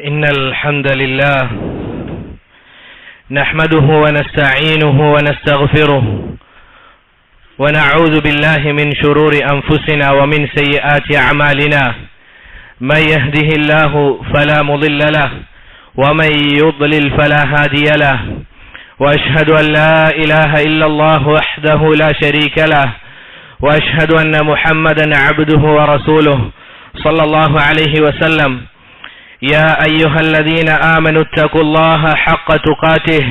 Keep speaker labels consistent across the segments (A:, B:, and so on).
A: إن الحمد لله نحمده ونستعينه ونستغفره ونعوذ بالله من شرور أنفسنا ومن سيئات أعمالنا من يهده الله فلا مضل له ومن يضلل فلا هادي له وأشهد أن لا إله إلا الله وحده لا شريك له وأشهد أن محمدا عبده ورسوله صلى الله عليه وسلم يا أيها الذين آمنوا اتقوا الله حق تقاته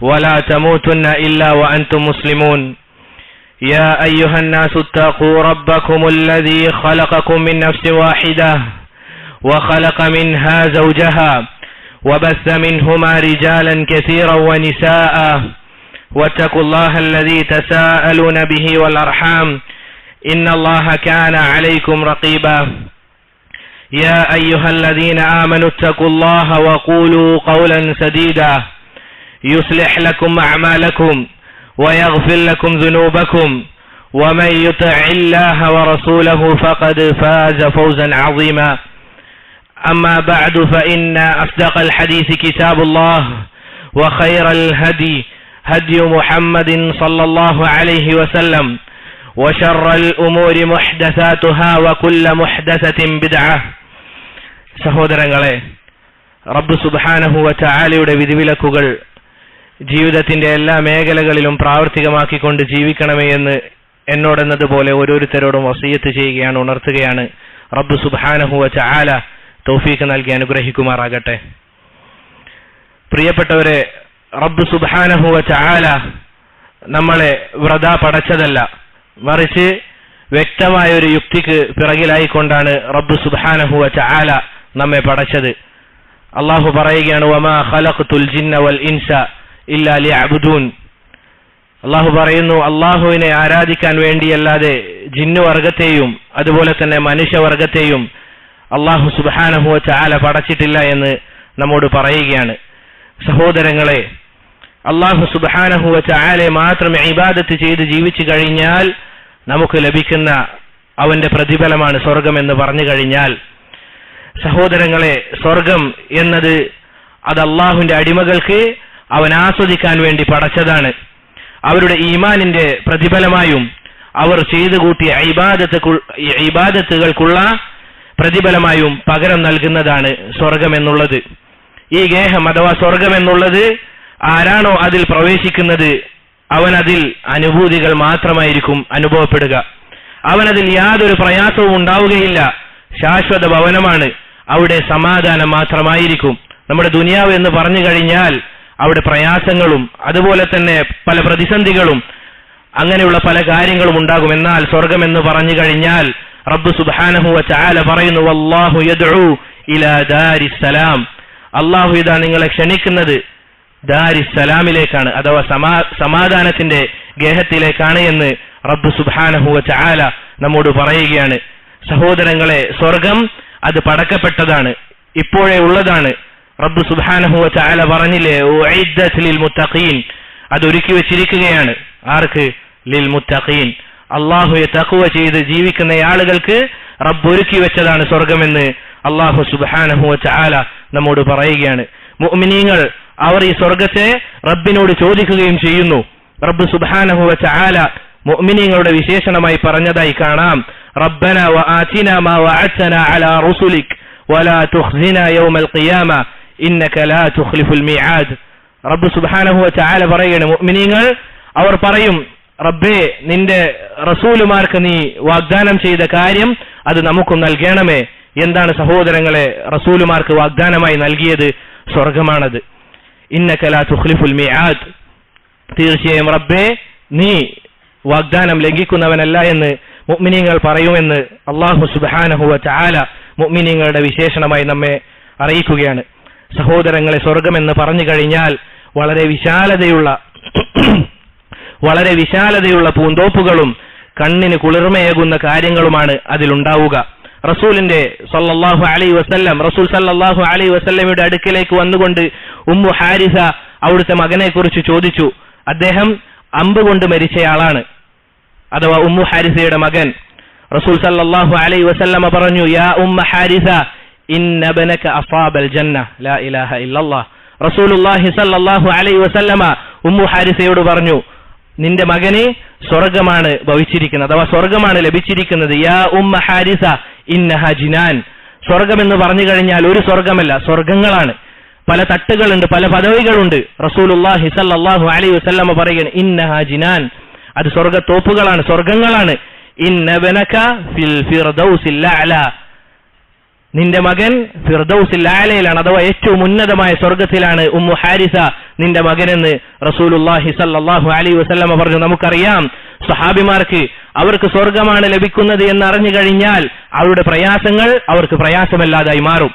A: ولا تموتن إلا وأنتم مسلمون يا أيها الناس اتقوا ربكم الذي خلقكم من نفس واحدة وخلق منها زوجها وبث منهما رجالا كثيرا ونساء واتقوا الله الذي تساءلون به والأرحام إن الله كان عليكم رقيبا يا أيها الذين آمنوا اتقوا الله وقولوا قولا سديدا يصلح لكم أعمالكم ويغفر لكم ذنوبكم ومن يطع الله ورسوله فقد فاز فوزا عظيما أما بعد فإن أصدق الحديث كتاب الله وخير الهدي هدي محمد صلى الله عليه وسلم وشر الأمور محدثاتها وكل محدثة بدعة. സഹോദരങ്ങളെ, റബ്ബ് സുബ്ഹാനഹു വ തആലയുടെ വിധിവിലക്കുകൾ ജീവിതത്തിന്റെ എല്ലാ മേഖലകളിലും പ്രാവർത്തികമാക്കിക്കൊണ്ട് ജീവിക്കണമേ എന്ന് എന്നോടെന്നതുപോലെ ഓരോരുത്തരോടും വസിയത്ത് ചെയ്യുകയാണ്, ഉണർത്തുകയാണ്. റബ്ബ് സുബ്ഹാനഹു വ തആല തൗഫീഖ് നൽകി അനുഗ്രഹിക്കുമാറാകട്ടെ. പ്രിയപ്പെട്ടവരെ, റബ്ബ് സുബ്ഹാനഹു വ തആല നമ്മളെ വൃഥാ പടച്ചതല്ല, മറിച്ച് വ്യക്തമായ ഒരു യുക്തിക്ക് പിറകിലായിക്കൊണ്ടാണ് റബ്ബ് സുബ്ഹാനഹു വ തആല നമ്മെ പടച്ചത്. അല്ലാഹു പറയുകയാണ്, വമാ ഖലഖ്തുൽ ജിന്ന വൽ ഇൻസ ഇല്ലാ ലിയഅ്ബുദൂൻ. അല്ലാഹു പറയുന്നു, അല്ലാഹുവിനെ ആരാധിക്കാൻ വേണ്ടിയല്ലാതെ ജിന്നുവർഗത്തെയും അതുപോലെ തന്നെ മനുഷ്യവർഗത്തെയും അല്ലാഹു സുബ്ഹാനഹു വ തആല പടച്ചിട്ടില്ല എന്ന് നമ്മോട് പറയുകയാണ്. സഹോദരങ്ങളെ, അല്ലാഹു സുബ്ഹാനഹു വ തആലയെ മാത്രം ഇബാദത്ത് ചെയ്ത് ജീവിച്ചു കഴിഞ്ഞാൽ നമുക്ക് ലഭിക്കുന്ന അവന്റെ പ്രതിഫലമാണ് സ്വർഗം എന്ന് പറഞ്ഞു കഴിഞ്ഞാൽ, സഹോദരങ്ങളെ, സ്വർഗം എന്നത് അത് അള്ളാഹുവിന്റെ അടിമകൾക്ക് അവൻ ആസ്വദിക്കാൻ വേണ്ടി പടച്ചതാണ്. അവരുടെ ഈമാനിന്റെ പ്രതിഫലമായും അവർ ചെയ്തു കൂട്ടിയ ഇബാദത്തുകൾക്കുള്ള പ്രതിഫലമായും പകരം നൽകുന്നതാണ് സ്വർഗം എന്നുള്ളത്. ഈ ഗേഹം അഥവാ സ്വർഗം എന്നുള്ളത് ആരാണോ അതിൽ പ്രവേശിക്കുന്നത് അവനതിൽ അനുഭൂതികൾ മാത്രമായിരിക്കും അനുഭവപ്പെടുക. അവനതിൽ യാതൊരു പ്രയാസവും ഉണ്ടാവുകയില്ല. ശാശ്വത ഭവനമാണ്, അവിടെ സമാധാനം മാത്രമായിരിക്കും. നമ്മുടെ ദുനിയാവ് എന്ന് പറഞ്ഞു കഴിഞ്ഞാൽ അവിടെ പ്രയാസങ്ങളും അതുപോലെ തന്നെ പല പ്രതിസന്ധികളും അങ്ങനെയുള്ള പല കാര്യങ്ങളും ഉണ്ടാകും. എന്നാൽ സ്വർഗം എന്ന് പറഞ്ഞു കഴിഞ്ഞാൽ റബ്ബ് സുബ്ഹാനഹു വ തആല പറയുന്നു, വല്ലാഹു യദ്ഉ ഇലാ ദാരിസ്സലാം. അല്ലാഹു ഇതാ നിങ്ങളെ ക്ഷണിക്കുന്നത് ദാരിസ്സലാമിലേക്കാണ്, അഥവാ സമാധാനത്തിന്റെ ഗേഹത്തിലേക്കാണ് എന്ന് റബ്ബ് സുബ്ഹാനഹു വ തആല നമ്മോട് പറയുകയാണ്. സഹോദരങ്ങളെ, സ്വർഗം അത് പടക്കപ്പെട്ടതാണ്, ഇപ്പോഴേ ഉള്ളതാണ്. റബ്ബ് സുബ്ഹാനഹു വ തആല പറഞ്ഞില്ലേ, ഉഇദ്ദത് ലിൽ മുത്തഖീൻ, അത് ഒരുക്കി വെച്ചിരിക്കുകയാണ്. ആർക്ക്? ലിൽ മുത്തഖീൻ, അല്ലാഹുവെ തഖ്വ ചെയ്ത് ജീവിക്കുന്ന ആളുകൾക്ക് റബ്ബ് ഒരുക്കി വെച്ചതാണ് സ്വർഗമെന്ന് അല്ലാഹു സുബ്ഹാനഹു വ തആല നമ്മോട് പറയുകയാണ്. മുഅ്മിനീങ്ങൾ അവർ ഈ സ്വർഗത്തെ റബ്ബിനോട് ചോദിക്കുകയും ചെയ്യുന്നു. റബ്ബ് സുബ്ഹാനഹു വ തആല മുഅ്മിനീങ്ങളുടെ വിശേഷണമായി പറഞ്ഞതായി കാണാം, റബ്ബന വ ആതിന മാ വഅദ്തനാ അലാ റുസുലിക് വലാ തുഖ്സിനാ യൗമൽ ഖിയാമ ഇന്നക ലാ തുഖ്ലിഫുൽ മിആദ്. റബ്ബ് സുബ്ഹാനഹു വ തആല പറയുന്നു, മുഅ്മിനീങ്ങൾ അവർ പറയും, റബ്ബേ, നിന്റെ റസൂലുമാർക്ക് നീ വാഗ്ദാനം ചെയ്ത കാര്യം അത് നമുക്ക് നൽകണമേ. എന്താണ് സഹോദരങ്ങളെ റസൂലുമാർക്ക് വാഗ്ദാനമായി നൽകിയത്? സ്വർഗമാണത്. ഇന്നക ലാ തുഖ്ലിഫുൽ മിആദ്, തീർച്ചയായും റബ്ബേ നീ വാഗ്ദാനം ലംഘിക്കുന്നവനല്ല എന്ന് മുഅ്മിനീങ്ങൾ പറയുമെന്ന് അല്ലാഹു സുബ്ഹാനഹു വ തആല മുഅ്മിനീങ്ങളുടെ വിശേഷണമായി നമ്മെ അറിയിക്കുകയാണ്. സഹോദരങ്ങളെ, സ്വർഗം എന്ന് പറഞ്ഞു കഴിഞ്ഞാൽ വളരെ വിശാലതയുള്ള പൂന്തോപ്പുകളും കണ്ണിന് കുളിർമയേകുന്ന കാര്യങ്ങളുമാണ് അതിലുണ്ടാവുക. റസൂലിന്റെ സല്ലല്ലാഹു അലൈഹി വസല്ലം റസൂൽ സല്ലല്ലാഹു അലൈഹി വസല്ലമയുടെ അടുക്കലേക്ക് വന്നുകൊണ്ട് ഉമ്മു ഹാരിസ അവിടുത്തെ മകനെ കുറിച്ച് ചോദിച്ചു. അദ്ദേഹം അമ്പ് കൊണ്ട് മരിച്ചയാളാണ്, അഥവാ ഉമ്മു ഹാരിസയുടെ മകൻ. റസൂൽ സല്ലല്ലാഹു അലൈഹി വസല്ലമ പറഞ്ഞു, യാ ഉമ്മ ഹാരിസ ഇന്ന ബനക അസാബൽ ജന്ന ലാ ഇലാഹ ഇല്ലല്ലാഹ്. റസൂലുള്ളാഹി സ്വല്ലല്ലാഹു അലൈഹി വസല്ലമ ഉമ്മു ഹാരിസയോട് പറഞ്ഞു, നിന്റെ മകനെ സ്വർഗമാണ് ഭവിച്ചിരിക്കുന്നത്, അഥവാ സ്വർഗമാണ് ലഭിച്ചിരിക്കുന്നത്. യാ ഉമ്മ ഹാരിസ ഇന്നഹ ജിനാൻ. സ്വർഗം എന്ന് പറഞ്ഞു കഴിഞ്ഞാൽ ഒരു സ്വർഗമല്ല, സ്വർഗങ്ങളാണ്. പല തട്ടുകളുണ്ട്, പല പദവികളുണ്ട്. റസൂലുള്ളാഹി സ്വല്ലല്ലാഹു അലൈഹി വസല്ലമ പറയുന്നു, ഇന്നഹ ജിനാൻ, അത് സ്വർഗത്തോപ്പുകളാണ്, സ്വർഗങ്ങളാണ്. ഇന്ന ബനക ഫിൽ ഫിർദൗസിൽ അഅല, നിന്റെ മകൻ ഫിർദൗസിൽ അഅലയിലാണ്, അഥവാ ഏറ്റവും ഉന്നതമായ സ്വർഗത്തിലാണ് ഉമ്മു ഹാരിസ നിന്റെ മകനെന്ന് റസൂലുള്ളാഹി സ്വല്ലല്ലാഹു അലൈഹി വസല്ലമ പറഞ്ഞു. നമുക്കറിയാം സ്വഹാബിമാർക്ക് അവർക്ക് സ്വർഗമാണ് ലഭിക്കുന്നത് എന്നറിഞ്ഞു കഴിഞ്ഞാൽ അവരുടെ പ്രയാസങ്ങൾ അവർക്ക് പ്രയാസമല്ലാതായി മാറും.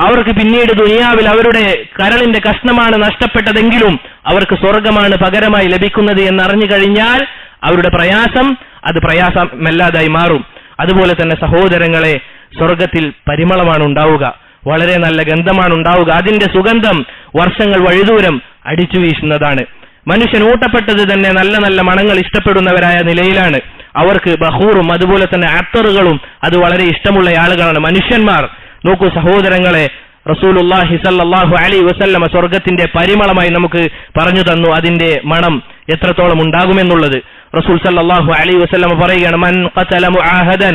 A: അവർക്ക് പിന്നീട് ദുനിയാവിൽ അവരുടെ കരളിന്റെ കഷ്ണമാണ് നഷ്ടപ്പെട്ടതെങ്കിലും അവർക്ക് സ്വർഗമാണ് പകരമായി ലഭിക്കുന്നത് എന്നറിഞ്ഞു കഴിഞ്ഞാൽ അവരുടെ പ്രയാസം അത് പ്രയാസമല്ലാതായി മാറും. അതുപോലെ തന്നെ സഹോദരങ്ങളെ, സ്വർഗത്തിൽ പരിമളമാണ് ഉണ്ടാവുക, വളരെ നല്ല ഗന്ധമാണ് ഉണ്ടാവുക. അതിന്റെ സുഗന്ധം വർഷങ്ങൾ വഴിദൂരം അടിച്ചു വീശുന്നതാണ്. മനുഷ്യൻ ഊട്ടപ്പെട്ടത് തന്നെ നല്ല നല്ല മണങ്ങൾ ഇഷ്ടപ്പെടുന്നവരായ നിലയിലാണ്. അവർക്ക് ബഹൂറും അതുപോലെ തന്നെ അത്തറുകളും അത് വളരെ ഇഷ്ടമുള്ള ആളുകളാണ് മനുഷ്യന്മാർ. നോക്കൂ സഹോദരങ്ങളെ, റസൂലുള്ളാഹി സ്വല്ലല്ലാഹു അലൈഹി വസല്ലമ സ്വർഗത്തിന്റെ പരിമളമായി നമുക്ക് പറഞ്ഞു തന്നു അതിന്റെ മണം എത്രത്തോളം ഉണ്ടാകുമെന്നുള്ളത്. റസൂൽ സ്വല്ലല്ലാഹു അലൈഹി വസല്ലമ പറയുകയാണ്, മൻ ഖതല മുആഹദൻ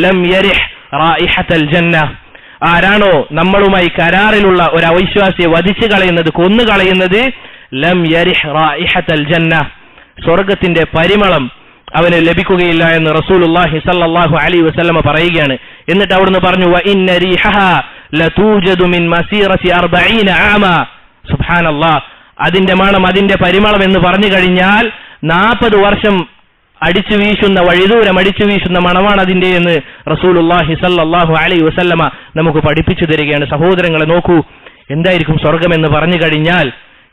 A: ലം യരിഹ് റായിഹത്തൽ ജന്ന. ആരാണോ നമ്മളുമായി കരാറിലുള്ള ഒരു അവിശ്വാസിയെ വധിച്ചു കളയുന്നത്, കൊന്നു കളയുന്നത്, ലം യരിഹ് റായിഹത്തൽ ജന്ന, സ്വർഗത്തിന്റെ പരിമളം അവന് ലഭിക്കുകയില്ല എന്ന് റസൂലുള്ളാഹി സ്വല്ലല്ലാഹു അലൈഹി വസല്ലമ പറയുകയാണ്. എന്നിട്ട് അവിടുന്ന് പറഞ്ഞു, വ ഇന്ന റീഹഹാ ലതൂജദു മിൻ മസീറതി 40 ആമ. സുബ്ഹാനല്ലാഹ്, അതിന്റെ മണം, അതിന്റെ പരിമളം എന്ന് പറഞ്ഞു കഴിഞ്ഞാൽ 40 വർഷം അടിച്ചു വീശുന്ന, വഴിദൂരം അടിച്ചു വീശുന്ന മണമാണ് അതിന്റെ എന്ന് റസൂലുള്ളാഹി സ്വല്ലല്ലാഹു അലൈഹി വസല്ലമ നമുക്ക് പഠിപ്പിച്ചു തരികയാണ്. സഹോദരങ്ങളെ നോക്കൂ, എന്തായിരിക്കും സ്വർഗം എന്ന് പറഞ്ഞു കഴിഞ്ഞാൽ,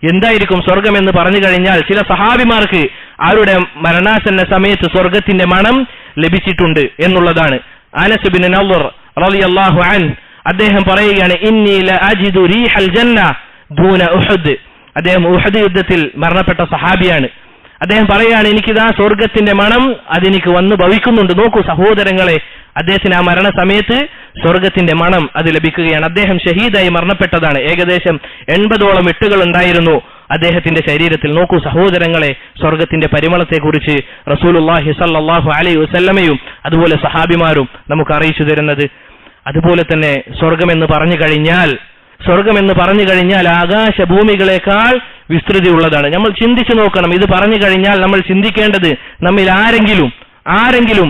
A: എന്തായിരിക്കും സ്വർഗം എന്ന് പറഞ്ഞു കഴിഞ്ഞാൽ ചില സഹാബിമാർക്ക് അവരുടെ മരണാസന്ന സമയത്ത് സ്വർഗത്തിന്റെ മണം ലഭിച്ചിട്ടുണ്ട് എന്നുള്ളതാണ്. അനസ് ബിൻ നളർ റളിയല്ലാഹു അൻഹു അദ്ദേഹം പറയുകയാണ്, ഇന്നി ലഅജിദു റീഹൽ ജന്ന ദൂന ഉഹദ്. അദ്ദേഹം ഉഹദ് യുദ്ധത്തിൽ മരണപ്പെട്ട സഹാബിയാണ്. അദ്ദേഹം പറയുകയാണ്, എനിക്കിതാ സ്വർഗത്തിന്റെ മണം അതെനിക്ക് വന്ന് ഭവിക്കുന്നുണ്ട്. നോക്കൂ സഹോദരങ്ങളെ, അദ്ദേഹത്തിന് ആ മരണ സമയത്ത് സ്വർഗത്തിന്റെ മണം അത് ലഭിക്കുകയാണ്. അദ്ദേഹം ഷഹീദായി മരണപ്പെട്ടതാണ്. ഏകദേശം 80ഓളം വെട്ടുകൾ ഉണ്ടായിരുന്നു അദ്ദേഹത്തിന്റെ ശരീരത്തിൽ. നോക്കൂ സഹോദരങ്ങളെ, സ്വർഗത്തിന്റെ പരിമളത്തെ കുറിച്ച് റസൂലുള്ളാഹി സ്വല്ലല്ലാഹു അലൈഹി വസല്ലമയും അതുപോലെ സഹാബിമാരും നമുക്ക് അറിയിച്ചു തരുന്നത്. അതുപോലെ തന്നെ സ്വർഗമെന്ന് പറഞ്ഞു കഴിഞ്ഞാൽ ആകാശഭൂമികളെക്കാൾ വിസ്തൃതി ഉള്ളതാണ്. നമ്മൾ ചിന്തിച്ചു നോക്കണം. ഇത് പറഞ്ഞു കഴിഞ്ഞാൽ നമ്മൾ ചിന്തിക്കേണ്ടത്, നമ്മിൽ ആരെങ്കിലും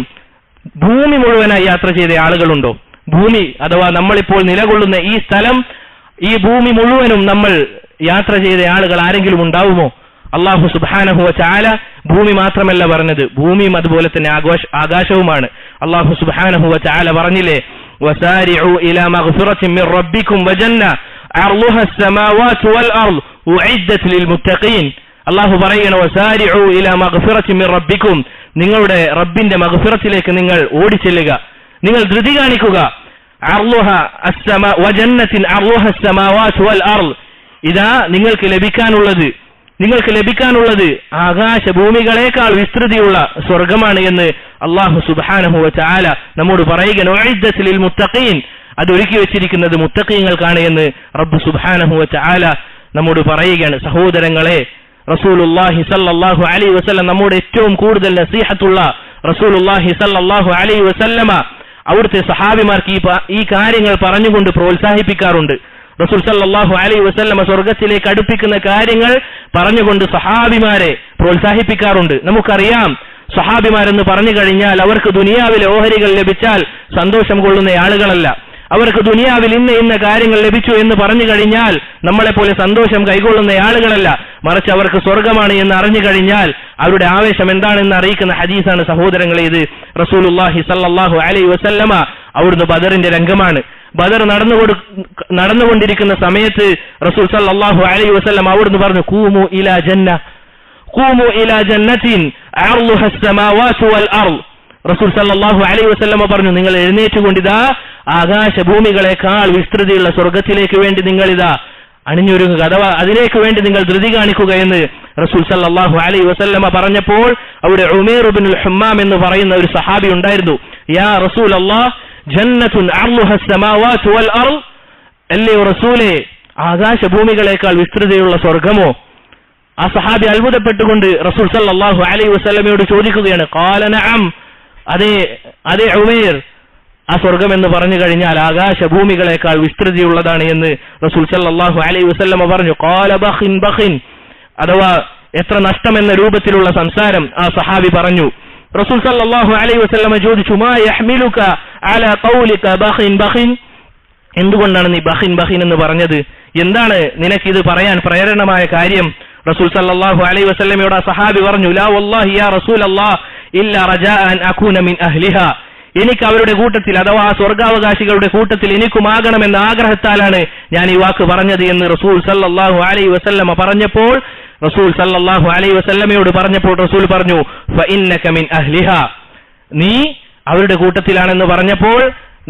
A: ഭൂമി മുഴുവനായി യാത്ര ചെയ്ത ആളുകളുണ്ടോ? ഭൂമി അഥവാ നമ്മളിപ്പോൾ നിലകൊള്ളുന്ന ഈ സ്ഥലം, ഈ ഭൂമി മുഴുവനും നമ്മൾ യാത്ര ചെയ്ത ആളുകൾ ആരെങ്കിലും ഉണ്ടാവുമോ? അല്ലാഹു സുബ്ഹാനഹു വ തആല ഭൂമി മാത്രമല്ല പറഞ്ഞത്, ഭൂമിയും അതുപോലെ തന്നെ ആകാശവുമാണ്. അല്ലാഹു സുബ്ഹാനഹു വ തആല പറഞ്ഞില്ലേ, വസാരിഉ ഇലാ മഗ്ഫിറത്തിൻ മിർ റബ്ബിക്കും വജന്ന അർളുഹ അസ്സമാവാതു വൽ അർള് ഉഇദ്ദത് ലിൽ മുത്തഖീൻ. അല്ലാഹു പറയുന്നു, വസാരിഉ ഇലാ മഗ്ഫിറത്തിൻ മിർ റബ്ബിക്കും, നിങ്ങളുടെ റബ്ബിന്റെ മഗ്ഫിറത്തിലേക്ക് നിങ്ങൾ ഓടിച്ചെല്ലുക, നിങ്ങൾ ധൃതി കാണിക്കുക. അർളുഹ അസ്സമാ വജന്നത്തിൻ അർളുഹ അസ്സമാവാതു വൽ അർള്, ഇതാ നിങ്ങൾക്ക് ലഭിക്കാനുള്ളത് ആകാശഭൂമികളെക്കാൾ വിസ്തൃതിയുള്ള സ്വർഗമാണ് എന്ന് അല്ലാഹു സുബ്ഹാനഹു വ തആല നമ്മോട് പറയുകയാണ്. ഉഇദ്ദത് ലിൽ മുത്തഖീൻ, അത് ഒരുക്കി വെച്ചിരിക്കുന്നത് മുത്തഖീങ്ങൾക്കാണ് എന്ന് റബ്ബ് സുബ്ഹാനഹു വ തആല നമ്മോട് പറയുകയാണ്. സഹോദരങ്ങളെ, റസൂലുള്ളാഹി സ്വല്ലല്ലാഹു അലൈഹി വസല്ലം നമ്മോട് ഏറ്റവും കൂടുതൽ നസീഹത്തുള്ള റസൂലുള്ളാഹി സ്വല്ലല്ലാഹു അലൈഹി വസല്ലമ അവിടുത്തെ സഹാബിമാർക്ക് ഈ കാര്യങ്ങൾ പറഞ്ഞുകൊണ്ട് പ്രോത്സാഹിപ്പിക്കാറുണ്ട്. റസൂൽ സല്ലല്ലാഹു അലൈഹി വസല്ലമ സ്വർഗത്തിലേക്ക് അടുപ്പിക്കുന്ന കാര്യങ്ങൾ പറഞ്ഞുകൊണ്ട് സഹാബിമാരെ പ്രോത്സാഹിപ്പിക്കാറുണ്ട്. നമുക്കറിയാം, സഹാബിമാരെന്ന് പറഞ്ഞു കഴിഞ്ഞാൽ അവർക്ക് ദുനിയാവിലെ ഓഹരികൾ ലഭിച്ചാൽ സന്തോഷം കൊള്ളുന്ന ആളുകളല്ല. അവർക്ക് ദുനിയാവിൽ ഇന്ന കാര്യങ്ങൾ ലഭിച്ചു എന്ന് പറഞ്ഞു കഴിഞ്ഞാൽ നമ്മളെപ്പോലെ സന്തോഷം കൈകൊള്ളുന്ന ആളുകളല്ല. മറിച്ച് അവർക്ക് സ്വർഗമാണ് എന്ന് അറിഞ്ഞു കഴിഞ്ഞാൽ അവരുടെ ആവേശം എന്താണെന്ന് അറിയിക്കുന്ന ഹദീസാണ് സഹോദരങ്ങളെ ഇത്. റസൂലുള്ളാഹി സ്വല്ലല്ലാഹു അലൈഹി വസല്ലമ അവിടുന്ന് ബദറിന്റെ രംഗമാണ്. ബദർ നടന്നുകൊണ്ടിരിക്കുന്ന സമയത്ത് റസൂൽ സല്ലല്ലാഹു അലൈഹി വസല്ലം അവിടുന്ന് പറഞ്ഞു, ഖൂമു ഇലാ ജന്നത്തിൻ അർളുഹ അസ്സമാവാതു വൽ അർള്. റസൂൽ സല്ലല്ലാഹു അലൈഹി വസല്ലം പറഞ്ഞു, നിങ്ങൾ എഴുന്നേറ്റുകൊണ്ടിതാ ആകാശഭൂമികളെക്കാൾ വിസ്തൃതിയുള്ള സ്വർഗത്തിലേക്ക് വേണ്ടി നിങ്ങൾ ഇതാ അണിഞ്ഞൊരുങ്ങുക, അഥവാ അതിലേക്ക് വേണ്ടി നിങ്ങൾ ധൃതി കാണിക്കുക എന്ന് റസൂൽ സല്ലല്ലാഹു അലൈഹി വസല്ലമ പറഞ്ഞപ്പോൾ അവിടെ ഉമൈർ ഇബ്നുൽ ഹമ്മാം എന്ന് പറയുന്ന ഒരു സഹാബി ഉണ്ടായിരുന്നു. യാ റസൂലല്ലാഹ്, ജന്നത്തുൻ അർളുഹ അസ്സമാവാതു വൽ അർള്, അല്ലയോ റസൂലേ ആകാശഭൂമികളെക്കാൾ വിസ്തൃതിയുള്ള സ്വർഗമോ? ആ സഹാബി അത്ഭുതപ്പെട്ടുകൊണ്ട് റസൂൽ സല്ലല്ലാഹു അലൈഹി വസല്ലമയോട് ചോദിക്കുകയാണ്. ഖാല നഅം, അതെ ഉമൈർ, ആ സ്വർഗം എന്ന് പറഞ്ഞു കഴിഞ്ഞാൽ ആകാശഭൂമികളെക്കാൾ വിസ്തൃതിയുള്ളതാണ് എന്ന് റസൂൽ സല്ലല്ലാഹു അലൈഹി വസല്ലമ പറഞ്ഞു. ഖാല ബഖിൻ ബഖിൻ, അഥവാ എത്ര നഷ്ടമെന്ന രൂപത്തിലുള്ള സംസാരം ആ സഹാബി പറഞ്ഞു. റസൂൽ സല്ലല്ലാഹു അലൈഹി വസല്ലമ ചോദിച്ചു, മാ യഹ്മിലുക അലാ ഖൗലിക ബഖിൻ ബഖിൻ, എന്തുകൊണ്ടാണ് നീ ബഖിൻ ബഖിൻ എന്ന് പറഞ്ഞത്? എന്താണ് നിനക്കിത് പറയാൻ പ്രേരണമായ കാര്യം? റസൂൽ സല്ലല്ലാഹു അലൈഹി വസല്ലമയോട് ആ സഹാബി പറഞ്ഞു, ലാ വല്ലാഹി യാ റസൂലല്ലാഹ് ഇല്ലാ റജാഅ അൻ അകൂന മിൻ അഹ്ലിഹാ, എനിക്ക് അവരുടെ കൂട്ടത്തിൽ അഥവാ സ്വർഗാവകാശികളുടെ കൂട്ടത്തിൽ എനിക്കുമാകണമെന്ന ആഗ്രഹത്താലാണ് ഞാൻ ഈ വാക്ക് പറഞ്ഞത് എന്ന് റസൂൽ സല്ലല്ലാഹു അലൈഹി വസല്ലമ പറഞ്ഞപ്പോൾ റസൂൽ പറഞ്ഞു, ഫഇന്നക മിൻ അഹ്ലിഹാ, നീ അവരുടെ കൂട്ടത്തിലാണെന്ന് പറഞ്ഞപ്പോൾ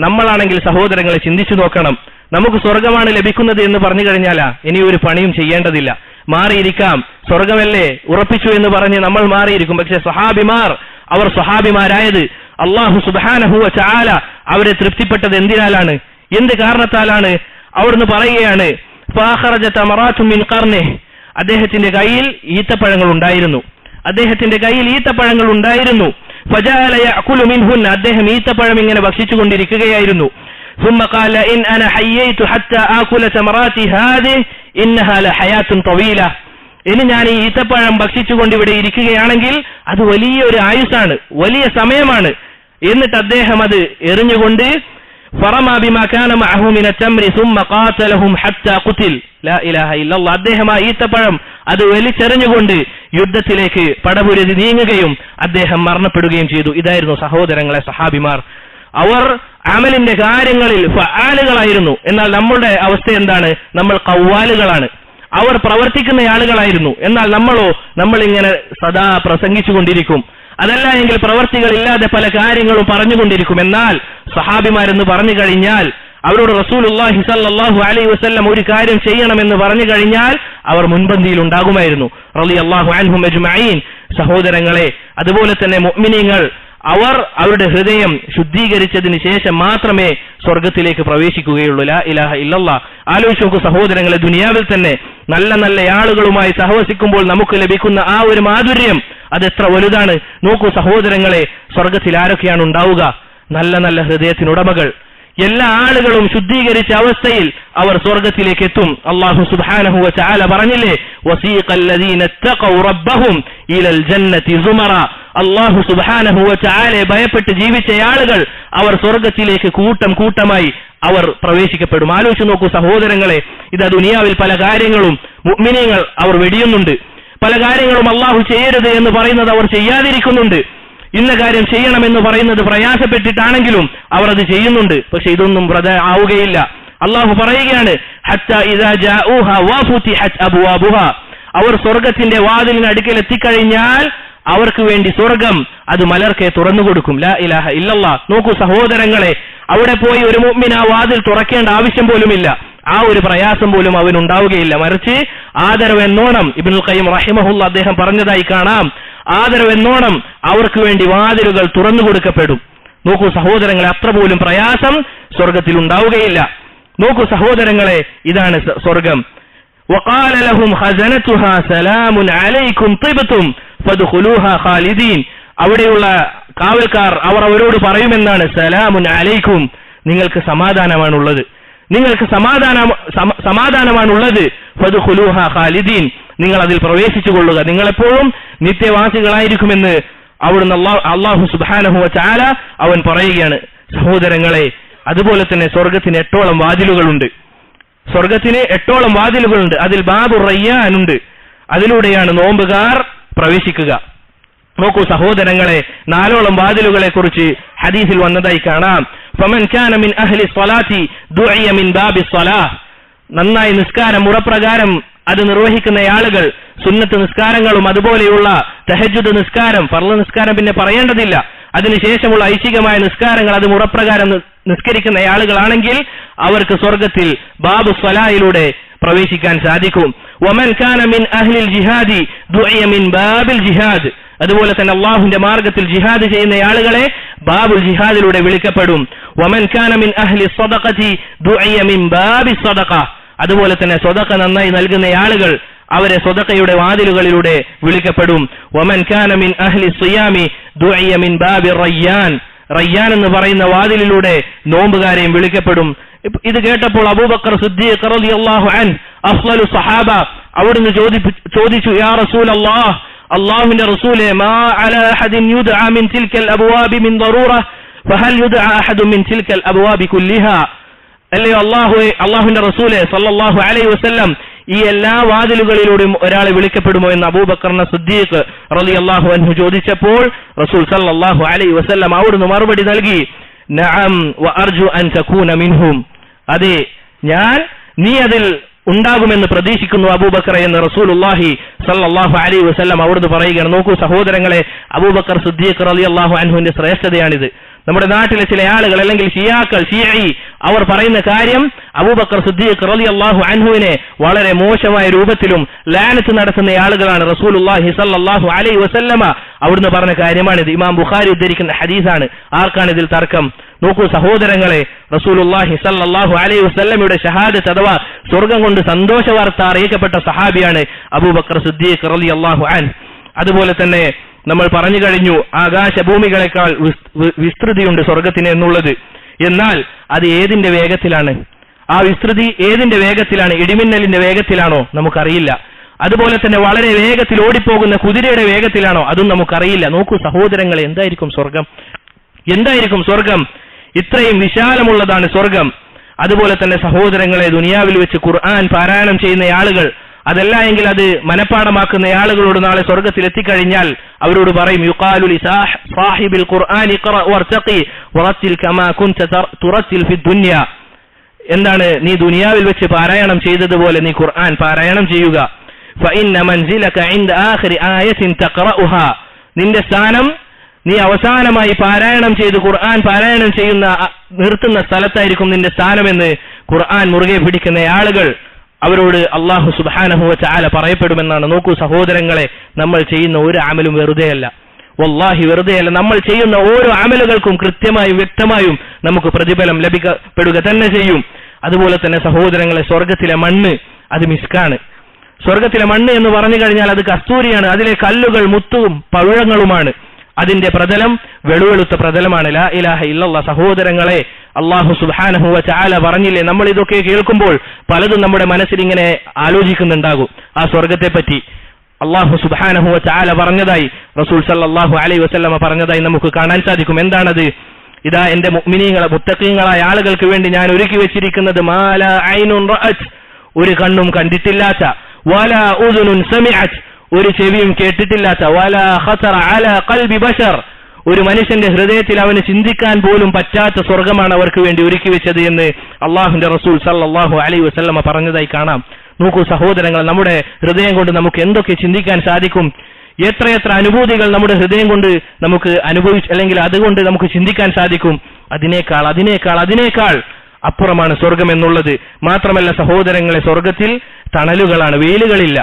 A: നമ്മളാണെങ്കിൽ സഹോദരങ്ങളെ ചിന്തിച്ചു നോക്കണം. നമുക്ക് സ്വർഗമാണ് ലഭിക്കുന്നത് എന്ന് പറഞ്ഞു കഴിഞ്ഞാലാ ഇനി ഒരു പണിയും ചെയ്യേണ്ടതില്ല, മാറിയിരിക്കാം, സ്വർഗമല്ലേ ഉറപ്പിച്ചു എന്ന് പറഞ്ഞ് നമ്മൾ മാറിയിരിക്കും. പക്ഷെ സഹാബിമാർ, അവർ സ്വഹാബിമാരായത് അല്ലാഹു സുബ്ഹാനഹു വ തആല അവരെ തൃപ്തിപ്പെട്ടത് എന്തിനാലാണ്, എന്ത് കാരണത്താലാണ്? അവിടുന്ന് പറയുകയാണ്, ഫാഖറജ തമറാത്തുൻ മിൻ ഖർനിഹി, അദ്ദേഹത്തിന്റെ കയ്യിൽ ഈത്തപ്പഴങ്ങൾ ഉണ്ടായിരുന്നു. ഫജഅല യഅകുലു മിൻഹുന്ന, അദ്ദേഹം ഈത്തപ്പഴം ഇങ്ങനെ ഭക്ഷിച്ചുകൊണ്ടിരിക്കുകയായിരുന്നു. ثم قال إن أنا حييت حتى آكل ثمراتي هذه إنها لحياة طويلة, ഇനി ഞാൻ ഈ ഈത്തപ്പഴം ഭക്ഷിച്ചുകൊണ്ട് ഇവിടെ ഇരിക്കുകയാണെങ്കിൽ അത് വലിയൊരു ആയുസ്സാണ്, വലിയ സമയമാണ്. എന്നിട്ട് അദ്ദേഹം അത് എറിഞ്ഞുകൊണ്ട് ഫറമാ ബിമാ കാന മഅഹു മിന തംരി ثم قاتلهم حتى قتل لا إله إلا الله, അദ്ദേഹം ആ ഈത്തപ്പഴം അത് വലിച്ചെറിഞ്ഞുകൊണ്ട് യുദ്ധത്തിലേക്ക് പടപുരതി നീങ്ങുകയും അദ്ദേഹം മരണപ്പെടുകയും ചെയ്തു. ഇതായിരുന്നു സഹോദരങ്ങളെ സഹാബിമാർ. അവർ അമലിന്റെ കാര്യങ്ങളിൽ ഫആലുകളായിരുന്നു. എന്നാൽ നമ്മുടെ അവസ്ഥ എന്താണ്? നമ്മൾ ഖവ്വാലുകളാണ്. അവർ പ്രവർത്തിക്കുന്ന ആളുകളായിരുന്നു. എന്നാൽ നമ്മളിങ്ങനെ സദാ പ്രസംഗിച്ചുകൊണ്ടിരിക്കും. അതല്ല എങ്കിൽ പ്രവർത്തികളില്ലാതെ പല കാര്യങ്ങളും പറഞ്ഞുകൊണ്ടിരിക്കും. എന്നാൽ സഹാബിമാരെന്ന് പറഞ്ഞു കഴിഞ്ഞാൽ അവരോട് റസൂലുള്ളാഹി സ്വല്ലല്ലാഹു അലൈഹി വസല്ലം ഒരു കാര്യം ചെയ്യണമെന്ന് പറഞ്ഞു കഴിഞ്ഞാൽ അവർ മുൻപന്തിയിൽ ഉണ്ടാകുമായിരുന്നു റളിയല്ലാഹു അൻഹും അജ്മഈൻ. സഹോദരങ്ങളെ, അതുപോലെ തന്നെ മുഅ്മിനീങ്ങൾ അവർ അവരുടെ ഹൃദയം ശുദ്ധീകരിച്ചതിന് ശേഷം മാത്രമേ സ്വർഗത്തിലേക്ക് പ്രവേശിക്കുകയുള്ളൂ. ലാ ഇലാഹ ഇല്ലല്ലാഹ്. ആലോചിച്ച് നോക്കൂ സഹോദരങ്ങളെ, ദുനിയാവിൽ തന്നെ നല്ല നല്ല ആളുകളുമായി സഹവസിക്കുമ്പോൾ നമുക്ക് ലഭിക്കുന്ന ആ ഒരു മാധുര്യം അതെത്ര വലുതാണ്. നോക്കൂ സഹോദരങ്ങളെ, സ്വർഗത്തിൽ ആരൊക്കെയാണ് ഉണ്ടാവുക? നല്ല നല്ല ഹൃദയത്തിനുടമകൾ. എല്ലാ ആളുകളും ശുദ്ധീകരിച്ച അവസ്ഥയിൽ അവർ സ്വർഗത്തിലേക്ക് എത്തും. അല്ലാഹു സുബ്ഹാനഹു വ തആല പറഞ്ഞില്ലേ, വസീഖല്ലദീന തഖൗ റബ്ബഹും ഇലൽ ജന്നതി സുമറ, അല്ലാഹു സുബ്ഹാനഹു വ തആലയെ ഭയപ്പെട്ട് ജീവിച്ച ആളുകൾ അവർ സ്വർഗത്തിലേക്ക് കൂട്ടം കൂട്ടമായി അവർ പ്രവേശിക്കപ്പെടും. ആലോചിച്ച് നോക്കൂ സഹോദരങ്ങളെ, ഇതാ ദുനിയാവിൽ പല കാര്യങ്ങളും മുഅ്മിനീങ്ങൾ അവർ വെടിയുന്നുണ്ട്. പല കാര്യങ്ങളും അല്ലാഹു ചെയ്യരുത് എന്ന് പറയുന്നത് അവർ ചെയ്യാതിരിക്കുന്നുണ്ട്. ഇന്ന കാര്യം ചെയ്യണമെന്ന് പറയുന്നത് പ്രയാസപ്പെട്ടിട്ടാണെങ്കിലും അവർ അത് ചെയ്യുന്നുണ്ട്. പക്ഷെ ഇതൊന്നും ആവുകയില്ല. അല്ലാഹു പറയുകയാണ്, ഹത്താ ഇദാ ജാഊഹാ വഫുതിഹത് അബ്വാബുഹാ, അവർ സ്വർഗത്തിന്റെ വാതിലിന് അടുക്കൽ എത്തിക്കഴിഞ്ഞാൽ അവർക്ക് വേണ്ടി സ്വർഗം അത് മലർക്കെ തുറന്നു കൊടുക്കും. ലാ ഇലാഹ ഇല്ലല്ലാഹ്. നോക്കൂ സഹോദരങ്ങളെ, അവിടെ പോയി ഒരു മുഅ്മിൻ ആ വാതിൽ തുറക്കേണ്ട ആവശ്യം പോലുമില്ല, ആ ഒരു പ്രയാസം പോലും അവനുണ്ടാവുകയില്ല. മറിച്ച് ആദരവെന്നോണം ഇബ്നുൽ ഖയ്യിം റഹിമഹുല്ല അദ്ദേഹം പറഞ്ഞതായി കാണാം, ആദരവെന്നോണം അവർക്ക് വേണ്ടി വാതിലുകൾ തുറന്നു കൊടുക്കപ്പെടും. നോക്കൂ സഹോദരങ്ങളെ, അത്ര പോലും പ്രയാസം സ്വർഗത്തിൽ ഉണ്ടാവുകയില്ല. നോക്കൂ സഹോദരങ്ങളെ, ഇതാണ് സ്വർഗം. وقال لهم خزنتها سلام عليكم طبتم فادخلوها خالدين, അവിടെയുള്ള കാവൽക്കാർ അവർ അവരോട് പറയുമെന്നാണ്, സലാമുൻ അലൈക്കും, നിങ്ങൾക്ക് സമാധാനമാണുള്ളത്, നിങ്ങൾക്ക് സമാധാനമാണുള്ളത്. ഫദ്ഖുലൂഹാ ഖാലിദീൻ, നിങ്ങൾ അതിൽ പ്രവേശിച്ചു കൊള്ളുക, നിങ്ങളെപ്പോഴും നിത്യവാസികളായിരിക്കുമെന്ന് അവിടുന്ന് അല്ലാഹു സുബ്ഹാനഹു വ തആല അവൻ പറയുകയാണ്. സഹോദരങ്ങളെ, അതുപോലെ തന്നെ സ്വർഗത്തിന് 8ഓളം വാതിലുകളുണ്ട്. സ്വർഗത്തിന് 8ഓളം വാതിലുകളുണ്ട്. അതിൽ ബാബുർ റയ്യാനുണ്ട്. അതിലൂടെയാണ് നോമ്പുകാർ പ്രവേശിക്കുക. നോക്കൂ സഹോദരങ്ങളെ, 4ഓളം വാതിലുകളെ കുറിച്ച് ഹദീസിൽ വന്നതായി കാണാം. ഫമൻ കാന മിൻ അഹ്ലി സ്വലാത്തി ദുഇയ മിൻ ബാബി സ്വലാഹ്, നന്നായി നിസ്കാരം മുറപ്രകാരം അത് നിർവഹിക്കുന്ന ആളുകൾ, സുന്നത്ത് നിസ്കാരങ്ങളും അതുപോലെയുള്ള തഹജ്ജുദ് നിസ്കാരം, ഫർള് നിസ്കാരം പിന്നെ പറയേണ്ടതില്ല, അതിനുശേഷമുള്ള ഐച്ഛികമായ നിസ്കാരങ്ങൾ അത് മുറപ്രകാരം നിസ്കരിക്കുന്ന ആളുകളാണെങ്കിൽ അവർക്ക് സ്വർഗത്തിൽ ബാബു സ്വലായിലൂടെ പ്രവേശിക്കാൻ സാധിക്കും. വമൻ കാന മിൻ അഹ്ലിൽ ജിഹാദി ദുഇയ മിൻ ബാബിൽ ജിഹാദ്, അതുപോലെ തന്നെ അള്ളാഹുവിന്റെ മാർഗത്തിൽ ജിഹാദ് ചെയ്യുന്ന ആളുകളെ ബാബുൽ ജിഹാദിലൂടെ വിളിക്കപ്പെടും. വമൻ കാന മിൻ അഹ്ലി സ്വദഖതി ദുഇയ മിൻ ബാബി സ്വദഖ. അതുപോലെ തന്നെ സ്വദഖ നന്നായി നൽകുന്ന ആളുകൾ അവരെ സ്വദഖയുടെ വാതിലുകളിലൂടെ വിളിക്കപ്പെടും. വമൻ കാന മിൻ അഹ്ലി സിയാമി ദുഇയ മിൻ ബാബി റയ്യാൻ. റയ്യാൻ എന്ന് പറയുന്ന വാതിലിലൂടെ നോമ്പുകാരെയും വിളിക്കപ്പെടും. ഇത് കേട്ടപ്പോൾ അബൂബക്കർ സിദ്ദീഖ് റളിയല്ലാഹു അൻഹു അഫ്ളലു സഹാബ അവിടുന്ന് ചോദിച്ചു, യാ റസൂലല്ലാഹ്, അല്ലാഹുവിന്റെ റസൂലേ, മാ അലാ അഹദിൻ യുദ്അ മിൻ തിൽകൽ അബ്വാബി മിൻ ദറൂറ ഫഹൽ യുദ്അ അഹദു മിൻ തിൽകൽ അബ്വാബി കുല്ലിഹാ. അല്ലയോ അല്ലാഹുവിന്റെ റസൂലേ സല്ലല്ലാഹു അലൈഹി വസല്ലം, ഈ എല്ലാ വാതിലുകളിലൂടെയും ഒരാളെ വിളിക്കപ്പെടുമോ എന്ന് അബൂബക്കർ സിദ്ദീഖ് റളിയല്ലാഹു അൻഹു ചോദിച്ചപ്പോൾ റസൂൽ സല്ലല്ലാഹു അലൈഹി വസല്ലം അവിടുന്ന് മറുപടി നൽകി, നഅം വ അർജു അൻ തകൂന മിൻഹും. അതെ, നീ അതിൽ ഉണ്ടാകുമെന്ന് പ്രതീക്ഷിക്കുന്നു അബൂബക്കർ എന്ന് റസൂലുള്ളാഹി സല്ലല്ലാഹു അലൈഹി വസല്ലം അവിടുന്ന് പറയുകയാണ്. നോക്കൂ സഹോദരങ്ങളെ, അബൂബക്കർ സിദ്ദീഖ് റളിയല്ലാഹു അൻഹുവിന്റെ ശ്രേഷ്ഠതയാണിത്. നമ്മുടെ നാട്ടിലെ ചില ആളുകൾ അല്ലെങ്കിൽ ഷിയാക്കൾ, ഷിഈ, അവർ പറയുന്ന കാര്യം അബൂബക്കർ സിദ്ദീഖ് റളിയല്ലാഹു അൻഹുവിനെ വളരെ മോശമായ രൂപത്തിലും ലാനത്ത് നടത്തുന്ന ആളുകളാണ്. റസൂലുള്ളാഹി സല്ലല്ലാഹു അലൈഹി വസല്ലമ അവിടുന്ന് പറഞ്ഞ കാര്യമാണിത്. ഇമാം ബുഖാരി ഉദ്ധരിക്കുന്ന ഹദീസാണ്. ആർക്കാണ് ഇതിൽ തർക്കം? നോക്കൂ സഹോദരങ്ങളെ, റസൂലുള്ളാഹി സല്ലല്ലാഹു അലൈഹി വസല്ലമയുടെ ഷഹാദത്ത് അഥവാ സ്വർഗ്ഗം കൊണ്ട് സന്തോഷ വാർത്ത അറിയിക്കപ്പെട്ട സഹാബിയാണ് അബൂബക്കർ സിദ്ദീഖ് റളിയല്ലാഹു അൻഹു. അതുപോലെ തന്നെ നമ്മൾ പറഞ്ഞു കഴിഞ്ഞു, ആകാശഭൂമികളെക്കാൾ വിസ്തൃതിയുണ്ട് സ്വർഗത്തിന് എന്നുള്ളത്. എന്നാൽ അത് ഏതിന്റെ വേഗത്തിലാണ്? ആ വിസ്തൃതി ഏതിന്റെ വേഗത്തിലാണ്? ഇടിമിന്നലിന്റെ വേഗത്തിലാണോ? നമുക്കറിയില്ല. അതുപോലെ തന്നെ വളരെ വേഗത്തിൽ ഓടിപ്പോകുന്ന കുതിരയുടെ വേഗത്തിലാണോ? അതും നമുക്കറിയില്ല. നോക്കൂ സഹോദരങ്ങളെ, എന്തായിരിക്കും സ്വർഗം? ഇത്രയും വിശാലമുള്ളതാണ് സ്വർഗം. അതുപോലെ തന്നെ സഹോദരങ്ങളെ, ദുനിയാവിൽ വെച്ച് ഖുർആൻ പാരായണം ചെയ്യുന്ന ആളുകൾ, അതല്ല എങ്കിൽ അത് മനഃപ്പാഠമാക്കുന്ന ആളുകളോട് നാളെ സ്വർഗത്തിൽ എത്തിക്കഴിഞ്ഞാൽ അവരോട് പറയും, യുഖാലു ലി സാഹിബിൽ ഖുർആൻ ഇഖ്റ വർതഖി വറത്തിൽ കമാ കുൻത തുറത്തിൽ ഫി ദുനിയ. എന്താണ്? നീ ദുനിയാവിൽ വെച്ച് പാരായണം ചെയ്തതുപോലെ നീ ഖുർആൻ പാരായണം ചെയ്യുക. ഫഇന്ന മൻസിലക ഇൻദ ആഖിരി ആയത്തിൻ തഖറഉഹാ. നിന്റെ സ്ഥാനം നീ അവസാനമായി പാരായണം ചെയ്ത് ഖുർആൻ പാരായണം നിർത്തുന്ന സ്ഥലത്തായിരിക്കും നിന്റെ സ്ഥാനമെന്ന് ഖുർആൻ മുറുകെ പിടിക്കുന്ന ആളുകൾ അവരോട് അല്ലാഹു സുബ്ഹാനഹു വ തആല പറയപ്പെടുമെന്നാണ്. നോക്കൂ സഹോദരങ്ങളെ, നമ്മൾ ചെയ്യുന്ന ഒരു അമലും വെറുതെയല്ല, വല്ലാഹി വെറുതെയല്ല. നമ്മൾ ചെയ്യുന്ന ഓരോ അമലുകൾക്കും കൃത്യമായും വ്യക്തമായും നമുക്ക് പ്രതിഫലം ലഭിക്കപ്പെടുക തന്നെ ചെയ്യും. അതുപോലെ തന്നെ സഹോദരങ്ങളെ, സ്വർഗത്തിലെ മണ്ണ് അത് മിസ്കാണ്. സ്വർഗത്തിലെ മണ്ണ് എന്ന് പറഞ്ഞു കഴിഞ്ഞാൽ അത് കസ്തൂരിയാണ്. അതിലെ കല്ലുകൾ മുത്തും പവിഴങ്ങളുമാണ്. അതിന്റെ പ്രതലം വെളുവെളുത്ത പ്രതലമാണ്. ലാ ഇലാഹ ഇല്ലല്ലാഹ്. സഹോദരങ്ങളെ, അല്ലാഹു സുബ്ഹാനഹു വ തആല പറഞ്ഞില്ലേ, നമ്മൾ ഇതൊക്കെ കേൾക്കുമ്പോൾ പലതും നമ്മുടെ മനസ്സിൽ ഇങ്ങനെ ആലോചിക്കുന്നുണ്ടാകും ആ സ്വർഗത്തെ പറ്റി. അല്ലാഹു സുബ്ഹാനഹു വ തആല പറഞ്ഞതായി റസൂൽ സല്ലല്ലാഹു അലൈഹി വസല്ലമ പറഞ്ഞതായി നമുക്ക് കാണാൻ സാധിക്കും. എന്താണത്? ഇതാ എന്റെ മുഅ്മിനീങ്ങളെ, മുത്തഖീങ്ങളായ ആളുകൾക്ക് വേണ്ടി ഞാൻ ഒരുക്കി വെച്ചിരിക്കുന്നത് മാ ലാ ഐനുൻ റഅത്, ഒരു കണ്ണും കണ്ടിട്ടില്ലാത്ത, വലാ ഉദുനുൻ സമിഅത്, ഒരു ചെവിയും കേട്ടിട്ടില്ലാത്ത, വലാ ഖതറ അലാ ഖൽബി ബശർ, ഒരു മനുഷ്യന്റെ ഹൃദയത്തിൽ അവന് ചിന്തിക്കാൻ പോലും പറ്റാത്ത സ്വർഗമാണ് അവർക്ക് വേണ്ടി ഒരുക്കി വെച്ചത് എന്ന് അള്ളാഹുവിന്റെ റസൂൽ സല്ലല്ലാഹു അലൈഹി വസല്ലമ പറഞ്ഞതായി കാണാം. നോക്കൂ സഹോദരങ്ങൾ, നമ്മുടെ ഹൃദയം കൊണ്ട് നമുക്ക് എന്തൊക്കെ ചിന്തിക്കാൻ സാധിക്കും, എത്രയെത്ര അനുഭൂതികൾ നമ്മുടെ ഹൃദയം കൊണ്ട് നമുക്ക് അല്ലെങ്കിൽ അതുകൊണ്ട് നമുക്ക് ചിന്തിക്കാൻ സാധിക്കും. അതിനേക്കാൾ അപ്പുറമാണ് സ്വർഗം എന്നുള്ളത്. മാത്രമല്ല സഹോദരങ്ങളെ, സ്വർഗത്തിൽ തണലുകളാണ്, വെയിലുകളില്ല.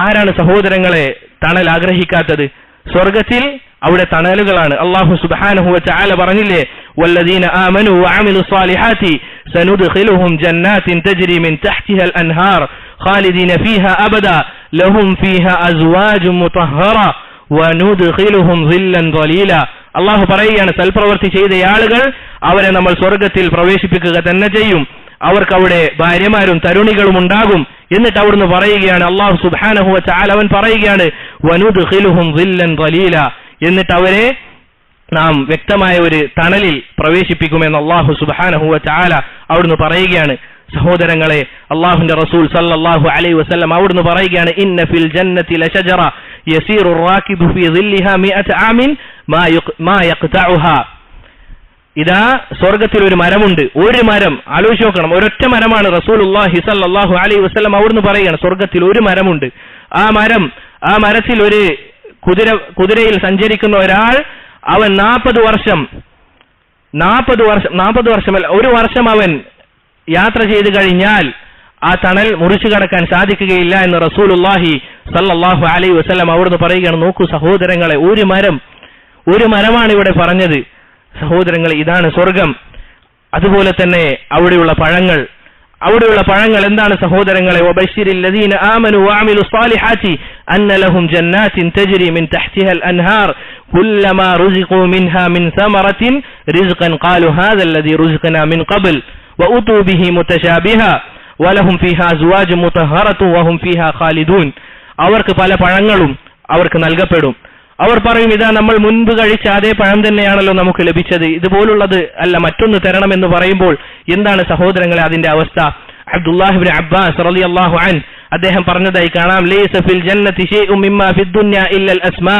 A: ആരാണ് സഹോദരങ്ങളെ തണൽ ആഗ്രഹിക്കാത്തത്? സ്വർഗത്തിൽ അവിടെ തണലുകളാണ്. അല്ലാഹു സുബ്ഹാനഹു വ തആല പറഞ്ഞില്ലേ, വല്ലദീന ആമനു വഅമിലു സ്വാലിഹാതി സനുദ്ഖിലുഹും ജന്നാത്തിൻ തജ്രി മിൻ തഹ്തിഹാൽ അൻഹാർ ഖാലിദീന ഫീഹാ അബദാ ലഹും ഫീഹാ അസ്വാജും മുതഹ്ഹറ വനുദ്ഖിലുഹും ളില്ലൻ ളലീല. അല്ലാഹു പറയുകയാണ്, സൽപ്രവൃത്തി ചെയ്ത ആളുകൾ അവരെ നമ്മൾ സ്വർഗത്തിൽ പ്രവേശിപ്പിക്കുക തന്നെ ചെയ്യും. അവർക്ക് അവിടെ ഭാര്യമാരും തരുണികളും ഉണ്ടാകും. എന്നിട്ട് അവിടുന്ന് പറയുകയാണ്, അല്ലാഹു സുബ്ഹാനഹു വ തആല അവൻ പറയുകയാണ്, വനുദ്ഖിലുഹും ളില്ലൻ ളലീല, എന്നിട്ട് അവരെ നാം വ്യക്തമായ ഒരു തണലിൽ പ്രവേശിപ്പിക്കുമെന്ന് അല്ലാഹു സുബ്ഹാനഹു വ തആല അവിടുന്ന് പറയുകയാണ്. സഹോദരങ്ങളെ, അല്ലാഹുവിന്റെ റസൂൽ സല്ലല്ലാഹു അലൈഹി വസല്ലം അവിടുന്ന് പറയുകയാണ്, ഇന്ന ഫിൽ ജന്നതി ലശജറ യസീറു റാകിബു ഫീ ളില്ലിഹാ മിഅത ആമിൻ മാ യഖ്തഉഹാ. ഇതാ സ്വർഗത്തിൽ ഒരു മരമുണ്ട്. ഒരു മരം, ആലോചിച്ച് നോക്കണം, ഒരൊറ്റ മരമാണ്. റസൂലുള്ളാഹി സല്ലല്ലാഹു അലൈഹി വസല്ലം അവിടുന്ന് പറയുകയാണ്, സ്വർഗത്തിൽ ഒരു മരമുണ്ട്. ആ മരത്തിൽ ഒരു കുതിരയിൽ സഞ്ചരിക്കുന്ന ഒരാൾ, അവൻ 40 വർഷം ഒരു വർഷം അവൻ യാത്ര ചെയ്തു കഴിഞ്ഞാൽ ആ തണൽ മുറിച്ചു കടക്കാൻ സാധിക്കുകയില്ല എന്ന് റസൂലുള്ളാഹി സല്ലല്ലാഹു അലൈഹി വസല്ലം അവിടുന്ന് പറയുകയാണ്. നോക്കൂ സഹോദരങ്ങളെ, ഒരു മരമാണ് ഇവിടെ പറഞ്ഞത്. സഹോദരങ്ങളെ, ഇതാണ് സ്വർഗം. അതുപോലെ തന്നെ അവിടെയുള്ള പഴങ്ങൾ എന്താണ് സഹോദരങ്ങളെ? വബശ്ശിരിൽ ലദീന ആമനു വഅമിലുസ് സാലിഹാത്തി അന്ന ലഹും ജന്നാത്തിൻ തജ്രി മിൻ തഹ്തിഹൽ അൻഹാർ കുല്ലമാ റുസിഖൂ മിൻഹാ മിൻ സമറത്തിൻ റിസ്ഖൻ ഖാലു ഹാദൽ ലദീ റുസിഖനാ മിൻ ഖബൽ വഉതു ബിഹി മുതശാബിഹാ വലഹും ഫീഹാ അസ്വാജുൻ മുതഹറത്തുൻ വഹും ഫീഹാ ഖാലിദൂൻ. അവർക്ക് പല പഴങ്ങളും അവർക്ക് നൽകപ്പെടും. അവർ പറയും, ഇതാ നമ്മൾ മുൻപ് കഴിച്ച അതേ പഴം തന്നെയാണല്ലോ നമുക്ക് ലഭിച്ചത്, ഇതുപോലുള്ളത് അല്ല മറ്റൊന്ന് തരണമെന്ന് പറയുമ്പോൾ എന്താണ് സഹോദരങ്ങളെ അതിന്റെ അവസ്ഥ? അബ്ദുല്ലാഹി ഇബ്നു അബ്ബാസ് റളിയല്ലാഹു അൻഹു അദ്ദേഹം പറഞ്ഞതായി കാണാം, ലൈസ ഫിൽ ജന്നതി ശൈഉം മിമ്മാ ഫിദ് ദുനിയ ഇല്ലൽ അസ്മാ.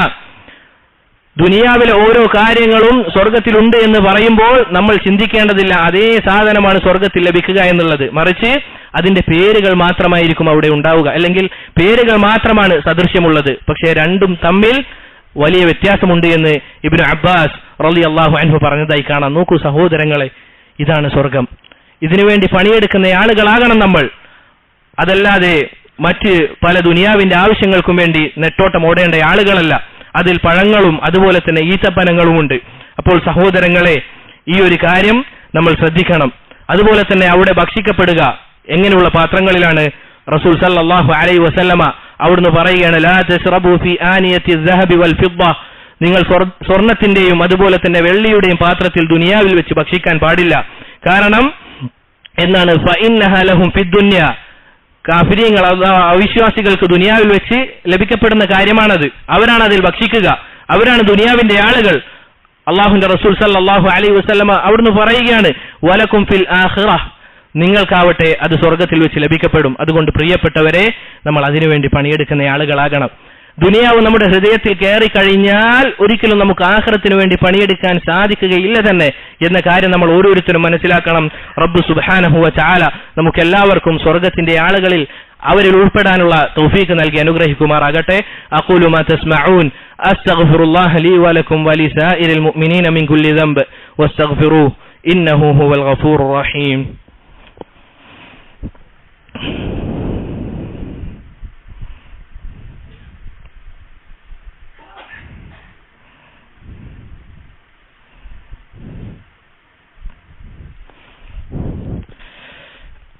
A: ദുനിയാവിലെ ഓരോ കാര്യങ്ങളും സ്വർഗത്തിലുണ്ട് എന്ന് പറയുമ്പോൾ നമ്മൾ ചിന്തിക്കേണ്ടതില്ല അതേ സാധനമാണ് സ്വർഗത്തിൽ ലഭിക്കുക എന്നുള്ളത്. മറിച്ച് അതിന്റെ പേരുകൾ മാത്രമായിരിക്കും അവിടെ ഉണ്ടാവുക, അല്ലെങ്കിൽ പേരുകൾ മാത്രമാണ് സദൃശ്യമുള്ളത്. പക്ഷേ രണ്ടും തമ്മിൽ വലിയ വ്യത്യാസമുണ്ട് എന്ന് ഇബ്നു അബ്ബാസ് റളിയല്ലാഹു അൻഹു പറഞ്ഞതായി കാണാം. നോക്കൂ സഹോദരങ്ങളെ, ഇതാണ് സ്വർഗം. ഇതിനുവേണ്ടി പണിയെടുക്കുന്ന ആളുകളാകണം നമ്മൾ. അതല്ലാതെ മറ്റ് പല ദുനിയാവിന്റെ ആവശ്യങ്ങൾക്കും വേണ്ടി നെട്ടോട്ടം ഓടേണ്ട ആളുകളല്ല. അതിൽ പഴങ്ങളും അതുപോലെ തന്നെ ഈത്തപ്പനങ്ങളുമുണ്ട്. അപ്പോൾ സഹോദരങ്ങളെ, ഈ ഒരു കാര്യം നമ്മൾ ശ്രദ്ധിക്കണം. അതുപോലെ തന്നെ അവിടെ ഭക്ഷിക്കപ്പെടുക എങ്ങനെയുള്ള പാത്രങ്ങളിലാണ്? റസൂൽ സല്ലല്ലാഹു അലൈഹി വസല്ലമ അവിടുന്ന് പറയുകയാണ്, ലാ തശ്റബു ഫി ആനിയത്തി الذهب والفضة. നിങ്ങൾ സ്വർണത്തിന്റെയും അതുപോലെ തന്നെ വെള്ളിയുടെയും പാത്രത്തിൽ ദുനിയാവിൽ വെച്ച് ഭക്ഷിക്കാൻ പാടില്ല. കാരണം എന്നാണ്, ഫഇന്നഹാ ലഹും ഫിദ് ദുനിയ. കാഫിരീങ്ങൾ അവിശ്വാസികൾക്ക് ദുനിയാവിൽ വെച്ച് ലഭിക്കപ്പെടുന്ന കാര്യമാണത്. അവരാണ് അതിൽ ഭക്ഷിക്കുക, അവരാണ് ദുനിയാവിന്റെ ആളുകൾ. അല്ലാഹുവിന്റെ റസൂൽ സല്ലല്ലാഹു അലൈഹി വസല്ലമ അവിടുന്ന് പറയുകയാണ്, വലക്കും ഫിൽ ആഖിറ. നിങ്ങൾക്കാവട്ടെ അത് സ്വർഗത്തിൽ വെച്ച് ലഭിക്കപ്പെടും. അതുകൊണ്ട് പ്രിയപ്പെട്ടവരെ, നമ്മൾ അതിനുവേണ്ടി പണിയെടുക്കുന്ന ആളുകളാകണം. ദുനിയാവ് നമ്മുടെ ഹൃദയത്തിൽ കയറി കഴിഞ്ഞാൽ ഒരിക്കലും നമുക്ക് ആഖിറത്തിന് വേണ്ടി പണിയെടുക്കാൻ സാധിക്കുകയില്ല തന്നെ എന്ന കാര്യം നമ്മൾ ഓരോരുത്തരും മനസ്സിലാക്കണം. റബ്ബ് സുബ്ഹാനഹു വ തആല നമുക്കെല്ലാവർക്കും സ്വർഗത്തിന്റെ ആളുകളിൽ അവരിൽ ഉൾപ്പെടാനുള്ള തൗഫീഖ് നൽകി അനുഗ്രഹിക്കുമാറാകട്ടെ. അഖൂലു മാ തസ്മഊൻ അസ്തഗ്ഫിറുല്ലാഹ ലീ വലക്കും വലിസാഇരിൽ മുഅ്മിനീന മിൻ കുല്ലി ദംബ് വസ്തഗ്ഫിറൂഹു ഇന്നഹു ഹുവൽ ഗഫൂറുർ റഹീം.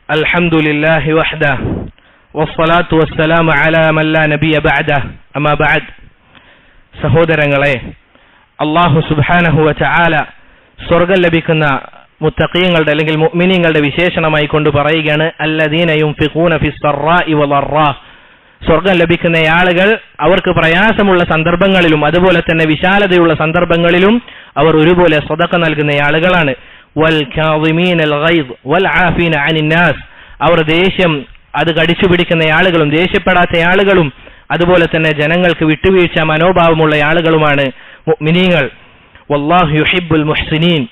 A: الحمد لله وحده والصلاة والسلام على من لا نبي بعده أما بعد. സഹോദരങ്ങളെ, അല്ലാഹു സുബ്ഹാനഹു വ തആല സ്വർഗ്ഗം ലഭിക്കുന്ന മുത്തഖീങ്ങളുടെ അല്ലെങ്കിൽ മുഅ്മിനീങ്ങളുടെ വിശേഷണമായി കൊണ്ട് പറയുകയാണ്, അല്ലദീന യുൻഫിഖൂന ഫിസ് സറാഇ വദർറാ. സ്വർഗ്ഗം ലഭിക്കുന്ന ആളുകൾ അവർക്ക് പ്രയാസമുള്ള സന്ദർഭങ്ങളിലും അതുപോലെ തന്നെ വിശാലതയുള്ള സന്ദർഭങ്ങളിലും അവർ ഒരുപോലെ സദഖ നൽകുന്ന ആളുകളാണ്. വൽ കാദിമീനൽ ഗൈദ് വൽ ആഫീന അനിൻ നാസ്. അവർ ദേഷ്യം അത് കടിച്ചു പിടിക്കുന്ന ആളുകളും ദേഷ്യപ്പെടാത്ത ആളുകളും അതുപോലെ തന്നെ ജനങ്ങൾക്ക് വിട്ടുവീഴ്ച മനോഭാവമുള്ള ആളുകളുമാണ് മുഅ്മിനീങ്ങൾ. വല്ലാഹു യുഹിബ്ബുൽ മുഹ്സിനീൻ.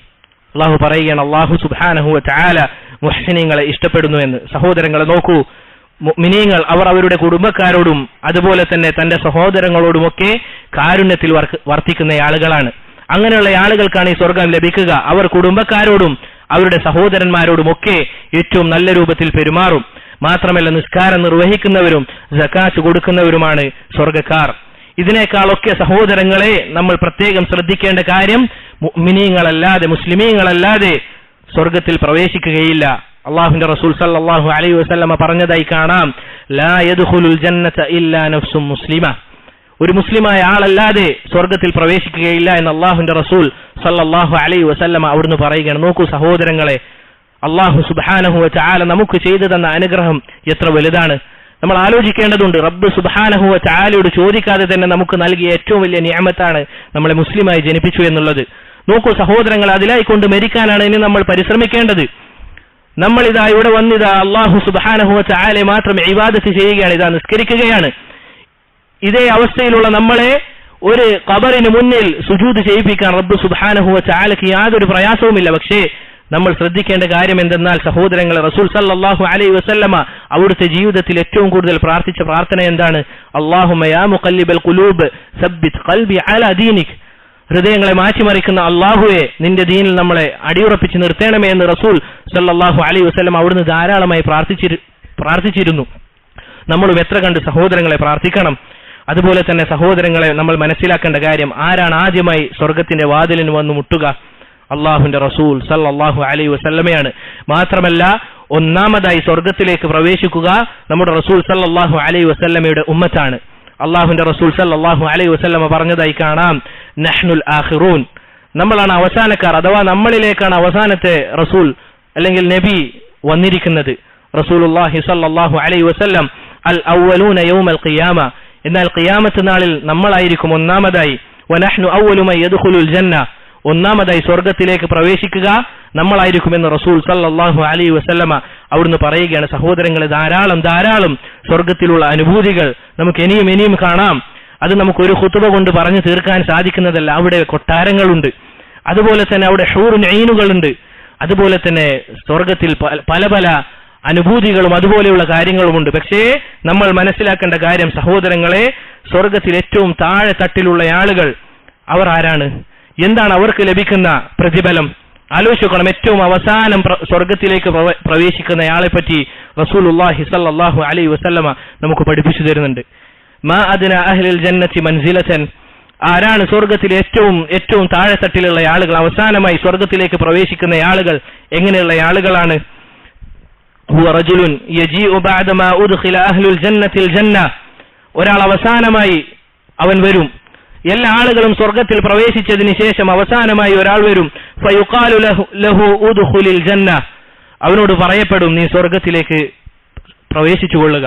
A: അല്ലാഹു പറയുകയാണ്, അല്ലാഹു സുബ്ഹാനഹു വ തആല മുഹ്സിനീങ്ങളെ ഇഷ്ടപ്പെടുന്നു എന്ന്. സഹോദരങ്ങളെ നോക്കൂ, മുഅ്മിനീങ്ങൾ അവർ അവരുടെ കുടുംബക്കാരോടും അതുപോലെ തന്നെ തന്റെ സഹോദരങ്ങളോടുമൊക്കെ കാരുണ്യത്തിൽ വർത്തിക്കുന്ന ആളുകളാണ്. അങ്ങനെയുള്ള ആളുകൾക്കാണ് ഈ സ്വർഗം ലഭിക്കുക. അവർ കുടുംബക്കാരോടും അവരുടെ സഹോദരന്മാരോടുമൊക്കെ ഏറ്റവും നല്ല രൂപത്തിൽ പെരുമാറും. മാത്രമല്ല, നിസ്കാരം നിർവഹിക്കുന്നവരും സകാത്ത് കൊടുക്കുന്നവരുമാണ് സ്വർഗക്കാർ. ഇതിനേക്കാളൊക്കെ സഹോദരങ്ങളെ നമ്മൾ പ്രത്യേകം ശ്രദ്ധിക്കേണ്ട കാര്യം, മുഅ്മിനീങ്ങളല്ലാതെ മുസ്ലിമീങ്ങളല്ലാതെ സ്വർഗത്തിൽ പ്രവേശിക്കുകയില്ല. അല്ലാഹുവിന്റെ റസൂൽ സല്ലല്ലാഹു അലൈഹി വസല്ലമ പറഞ്ഞതായി കാണാം, ലാ യദ്ഖുലുൽ ജന്നത ഇല്ലാ നഫ്സും മുസ്ലിമ. ഒരു മുസ്ലിമായ ആളല്ലാതെ സ്വർഗത്തിൽ പ്രവേശിക്കുകയില്ല എന്ന് അല്ലാഹുവിന്റെ റസൂൽ സല്ലല്ലാഹു അലൈഹി വസല്ലമ അവിടുന്ന് പറയുകയാണ്. നോക്കൂ സഹോദരങ്ങളെ, അല്ലാഹു സുബ്ഹാനഹു വ തആല നമുക്ക് ചെയ്തു തന്ന അനുഗ്രഹം എത്ര വലുതാണ്. നമ്മൾ ആലോചിക്കേണ്ടതുണ്ട്. റബ്ബ് സുബ്ഹാനഹു വ തആലയോട് ചോദിക്കാതെ തന്നെ നമുക്ക് നൽകിയ ഏറ്റവും വലിയ നിഅമത്താണ് നമ്മളെ മുസ്ലിമായി ജനിപ്പിച്ചു എന്നുള്ളത്. നോക്കൂ സഹോദരങ്ങൾ, അതിലായി കൊണ്ട് മരിക്കാനാണ് ഇനി നമ്മൾ പരിശ്രമിക്കേണ്ടത്. നമ്മൾ ഇതാ ഇവിടെ വന്നിതാ അല്ലാഹു സുബ്ഹാനഹു വ തആലയെ മാത്രം ഇബാദത്ത് ചെയ്യുകയാണ്, ഇതാ നിസ്കരിക്കുകയാണ്. ഇതേ അവസ്ഥയിലുള്ള നമ്മളെ ഒരു ഖബറിന് മുന്നിൽ സുജൂദ് ചെയ്യിപ്പിക്കാൻ റബ്ബ് സുബ്ഹാനഹു വ തആലയ്ക്ക് യാതൊരു പ്രയാസവുമില്ല. പക്ഷേ നമ്മൾ ശ്രദ്ധിക്കേണ്ട കാര്യം എന്തെന്നാൽ സഹോദരങ്ങളെ, റസൂൽ സല്ലല്ലാഹു അലൈഹി വസല്ലമ അവിടുത്തെ ജീവിതത്തിൽ ഏറ്റവും കൂടുതൽ പ്രാർത്ഥിച്ച പ്രാർത്ഥന എന്താണ്? അല്ലാഹുമ്മ യാ മുഖല്ലിബൽ ഖുലൂബ് സബ്ബിത് ഖൽബി അലാ ദീനിക്. ഹൃദയങ്ങളെ മാറ്റിമറിക്കുന്ന അല്ലാഹുവേ, നിന്റെ ദീനിൽ നമ്മളെ അടിയുറപ്പിച്ച് നിർത്തണമേ എന്ന് റസൂൽ സല്ലല്ലാഹു അലൈഹി വസല്ലം അവിടുന്ന് ധാരാളമായി പ്രാർത്ഥിച്ചിരുന്നു. നമ്മളും എത്ര കണ്ട് സഹോദരങ്ങളെ പ്രാർത്ഥിക്കണം. അതുപോലെ തന്നെ സഹോദരങ്ങളെ നമ്മൾ മനസ്സിലാക്കേണ്ട കാര്യം, ആരാണ് ആദ്യമായി സ്വർഗത്തിന്റെ വാതിലിന് വന്ന് മുട്ടുക? അള്ളാഹുവിന്റെ റസൂൽ സല്ലല്ലാഹു അലൈഹി വസല്ലമയാണ്. മാത്രമല്ല ഒന്നാമതായി സ്വർഗത്തിലേക്ക് പ്രവേശിക്കുക നമ്മുടെ റസൂൽ സല്ലല്ലാഹു അലൈഹി വസല്ലമയുടെ ഉമ്മത്താണ്. അള്ളാഹുവിന്റെ റസൂൽ സല്ലല്ലാഹു അലൈഹി വസല്ലമ പറഞ്ഞതായി കാണാം, നഹ്നുൽ ആഖിറൂൻ, നമ്മളാണ് അവസാനക്കാർ, അഥവാ നമ്മളിലേക്കാണ് അവസാനത്തെ റസൂൽ അല്ലെങ്കിൽ നബി വന്നിരിക്കുന്നത്. റസൂലുള്ളാഹി സല്ലല്ലാഹു അലൈഹി വസല്ലം അൽ അവ്വലൂന യൗമൽ ഖിയാമ, എന്നാൽ ഖിയാമത്ത് നാളിൽ നമ്മളായിരിക്കും ഒന്നാമതായി. വനഹ്നു അവ്വലു മൻ യദ്ഖുലുൽ ജന്ന, ഒന്നാമതായി സ്വർഗത്തിലേക്ക് പ്രവേശിക്കുക നമ്മളായിരിക്കുമെന്ന് റസൂൽ സല്ലല്ലാഹു അലൈഹി വസല്ലമ അവിടുന്ന് പറയുകയാണ്. സഹോദരങ്ങളെ, ധാരാളം ധാരാളം സ്വർഗത്തിലുള്ള അനുഭൂതികൾ നമുക്ക് ഇനിയും കാണാം. അത് നമുക്കൊരു ഖുതുബ കൊണ്ട് പറഞ്ഞു തീർക്കാൻ സാധിക്കുന്നതല്ല. അവിടെ കൊട്ടാരങ്ങളുണ്ട്, അതുപോലെ തന്നെ അവിടെ ഹൂറുൻ ഐനുകളുണ്ട്, അതുപോലെ തന്നെ സ്വർഗത്തിൽ പല പല അനുഭൂതികളും അതുപോലെയുള്ള കാര്യങ്ങളുമുണ്ട്. പക്ഷേ നമ്മൾ മനസ്സിലാക്കേണ്ട കാര്യം സഹോദരങ്ങളെ, സ്വർഗത്തിൽ ഏറ്റവും താഴെ തട്ടിലുള്ള ആളുകൾ അവർ ആരാണ്? എന്താണ് അവർക്ക് ലഭിക്കുന്ന പ്രതിഫലം? ആലോചിക്കണം. ഏറ്റവും അവസാനം സ്വർഗത്തിലേക്ക് പ്രവേശിക്കുന്നയാളെ പറ്റി റസൂലുള്ളാഹി സല്ലല്ലാഹു അലൈഹി വസല്ലമ നമുക്ക് പഠിപ്പിച്ചു തരുന്നുണ്ട്. മാ അദ്ന അഹ്ലിൽ ജന്നത്തി മൻസിലതൻ, ആരാണ് സ്വർഗത്തിലെ ഏറ്റവും താഴെ തട്ടിലുള്ള ആളുകൾ? അവസാനമായി സ്വർഗത്തിലേക്ക് പ്രവേശിക്കുന്ന ആളുകൾ എങ്ങനെയുള്ള ആളുകളാണ്? ഹുവ റജുലുൻ യജീഉ ബഅദ മാ ഉദ്ഖില അഹ്ലുൽ ജന്നത്തിൽ ജന്ന, ഒരാൾ അവസാനമായി അവൻ വരും. എല്ലാ ആളുകളും സ്വർഗത്തിൽ പ്രവേശിച്ചതിന് ശേഷം അവസാനമായി ഒരാൾ വരും. ഫയുഖാലു ലഹു ഉദ്ഖുലിൽ ജന്ന, അവനോട് പറയപ്പെടും, നീ സ്വർഗത്തിലേക്ക് പ്രവേശിച്ചു കൊള്ളുക,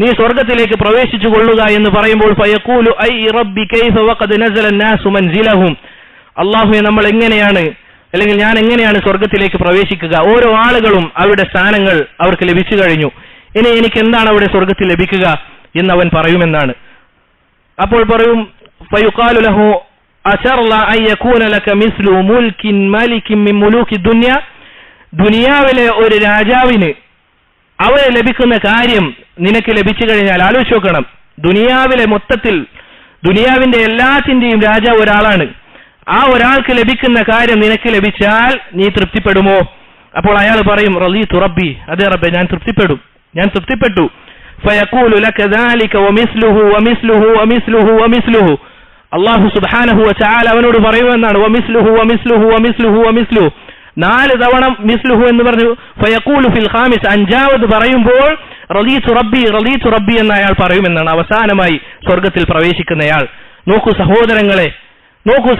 A: നീ സ്വർഗത്തിലേക്ക് പ്രവേശിച്ചു കൊള്ളുക എന്ന് പറയുമ്പോൾ ഫയഖൂലു ഐ റബ്ബി കൈഫ വഖദ് നസല الناس منزلهم, അല്ലാഹുവേ നമ്മൾ എങ്ങനെയാണ് അല്ലെങ്കിൽ ഞാൻ എങ്ങനെയാണ് സ്വർഗത്തിലേക്ക് പ്രവേശിക്കുക? ഓരോ ആളുകളും അവരുടെ സ്ഥാനങ്ങൾ അവർക്ക് ലഭിച്ചു കഴിഞ്ഞു, ഇനി എനിക്ക് എന്താണ് അവിടെ സ്വർഗത്തിൽ ലഭിക്കുക എന്നവൻ പറയുമെന്നാണ്. അപ്പോൾ പറയും ഫയുഖാലു ലഹു അശറല അൻ യകൂന ലക മിസ്ലു മുൽകിൻ മലികിൻ മിൻ മുലൂകി ദുനിയ, ദുനിയാവിലെ ഒരു രാജാവിന് അവന് ലഭിക്കുന്ന കാര്യം നിനക്ക് ലഭിച്ചു കഴിഞ്ഞാൽ ആലോചിച്ച് നോക്കണം. ദുനിയാവിലെ മൊത്തത്തിൽ ദുനിയാവിന്റെ എല്ലാത്തിന്റെയും രാജാവ് ഒരാളാണ്. ആ ഒരാൾക്ക് ലഭിക്കുന്ന കാര്യം നിനക്ക് ലഭിച്ചാൽ നീ തൃപ്തിപ്പെടുമോ? അപ്പോൾ അയാൾ പറയും റളീതു റബ്ബി, അതെ റബ്ബേ ഞാൻ തൃപ്തിപ്പെട്ടു. ഫയഖൂലു ലക ദാലിക വമിസ്ലുഹു വമിസ്ലുഹു വമിസ്ലുഹു വമിസ്ലുഹു, അല്ലാഹു സുബ്ഹാനഹു വ തആല അവനോട് പറയുമെന്നാണ് വമിസ്ലുഹു വമിസ്ലുഹു വമിസ്ലുഹു വമിസ്ലുഹു, 4 തവണ മിസ്ലുഹു എന്ന് പറഞ്ഞു. ഫയഖൂലു ഫിൽ ഖാമിസ്, 5ാമത് പറയുമ്പോൾ റളീതു റബ്ബി എന്ന് അയാൾ പറയുമെന്നാണ്. അവസാനമായി സ്വർഗത്തിൽ പ്രവേശിക്കുന്നയാൾ. നോക്കൂ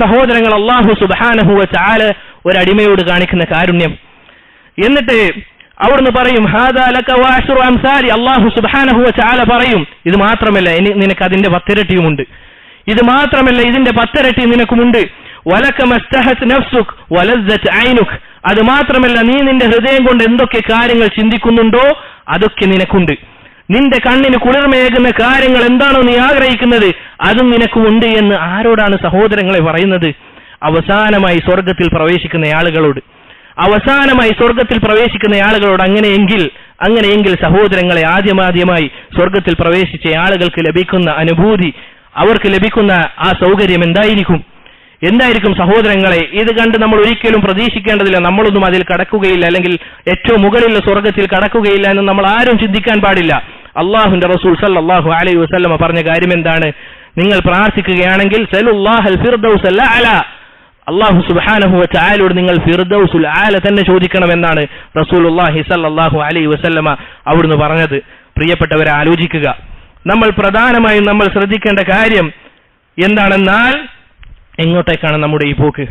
A: സഹോദരങ്ങൾ, അല്ലാഹു സുബ്ഹാനഹു വ തആല ഒരു അടിമയോട് കാണിക്കുന്ന കാരുണ്യം. എന്നിട്ട് അവിടുന്ന് പറയും ഹാദാ ലക വഅശ്റു അംസാലി, അല്ലാഹു സുബ്ഹാനഹു വ തആല പറയും ഇത് മാത്രമല്ല നിനക്ക് അതിന്റെ 10 ഇരട്ടിയുമുണ്ട്, ഇത് മാത്രമല്ല ഇതിന്റെ 10 ഇരട്ടി നിനക്കുമുണ്ട്. വലക മസ്തഹത് നഫ്സുക് വലസ്സത് ഐനുക്, അത് മാത്രമല്ല നീ നിന്റെ ഹൃദയം കൊണ്ട് എന്തൊക്കെ കാര്യങ്ങൾ ചിന്തിക്കുന്നുണ്ടോ അതൊക്കെ നിനക്കുണ്ട്. നിന്റെ കണ്ണിന് കുളിർമയേകുന്ന കാര്യങ്ങൾ എന്താണോ നീ ആഗ്രഹിക്കുന്നത് അതും നിനക്കുമുണ്ട് എന്ന് ആരോടാണ് സഹോദരങ്ങളെ പറയുന്നത്? അവസാനമായി സ്വർഗത്തിൽ പ്രവേശിക്കുന്ന ആളുകളോട്. അങ്ങനെയെങ്കിൽ സഹോദരങ്ങളെ, ആദ്യമായി സ്വർഗത്തിൽ പ്രവേശിച്ച ആളുകൾക്ക് ലഭിക്കുന്ന അനുഭൂതി, അവർക്ക് ലഭിക്കുന്ന ആ സൗകര്യം എന്തായിരിക്കും സഹോദരങ്ങളെ? ഇത് കണ്ട് നമ്മൾ ഒരിക്കലും പ്രതീക്ഷിക്കേണ്ടതില്ല നമ്മളൊന്നും അതിൽ കടക്കുകയില്ല, അല്ലെങ്കിൽ ഏറ്റവും മുകളിലുള്ള സ്വർഗത്തിൽ കടക്കുകയില്ല എന്ന് നമ്മൾ ആരും ചിന്തിക്കാൻ പാടില്ല. അല്ലാഹുവിന്റെ റസൂൽ സല്ലല്ലാഹു അലൈഹി വസല്ലമ പറഞ്ഞ കാര്യം എന്താണ്? നിങ്ങൾ പ്രാർത്ഥിക്കുകയാണെങ്കിൽ സലുല്ലാഹൽ ഫിർദൗസൽ അഅല, അല്ലാഹു സുബ്ഹാനഹു വ തആലയോട് നിങ്ങൾ ഫിർദൗസുൽ അഅല തന്നെ ചോദിക്കണമെന്നാണ് റസൂലുള്ളാഹി സല്ലല്ലാഹു അലൈഹി വസല്ലമ അവിടുന്ന് പറഞ്ഞത്. പ്രിയപ്പെട്ടവരെ, ആലോചിക്കുക. പ്രധാനമായും നമ്മൾ ശ്രദ്ധിക്കേണ്ട കാര്യം എന്താണെന്നാൽ എങ്ങോട്ടേക്കാണ് നമ്മുടെ ഈ പോക്ക്?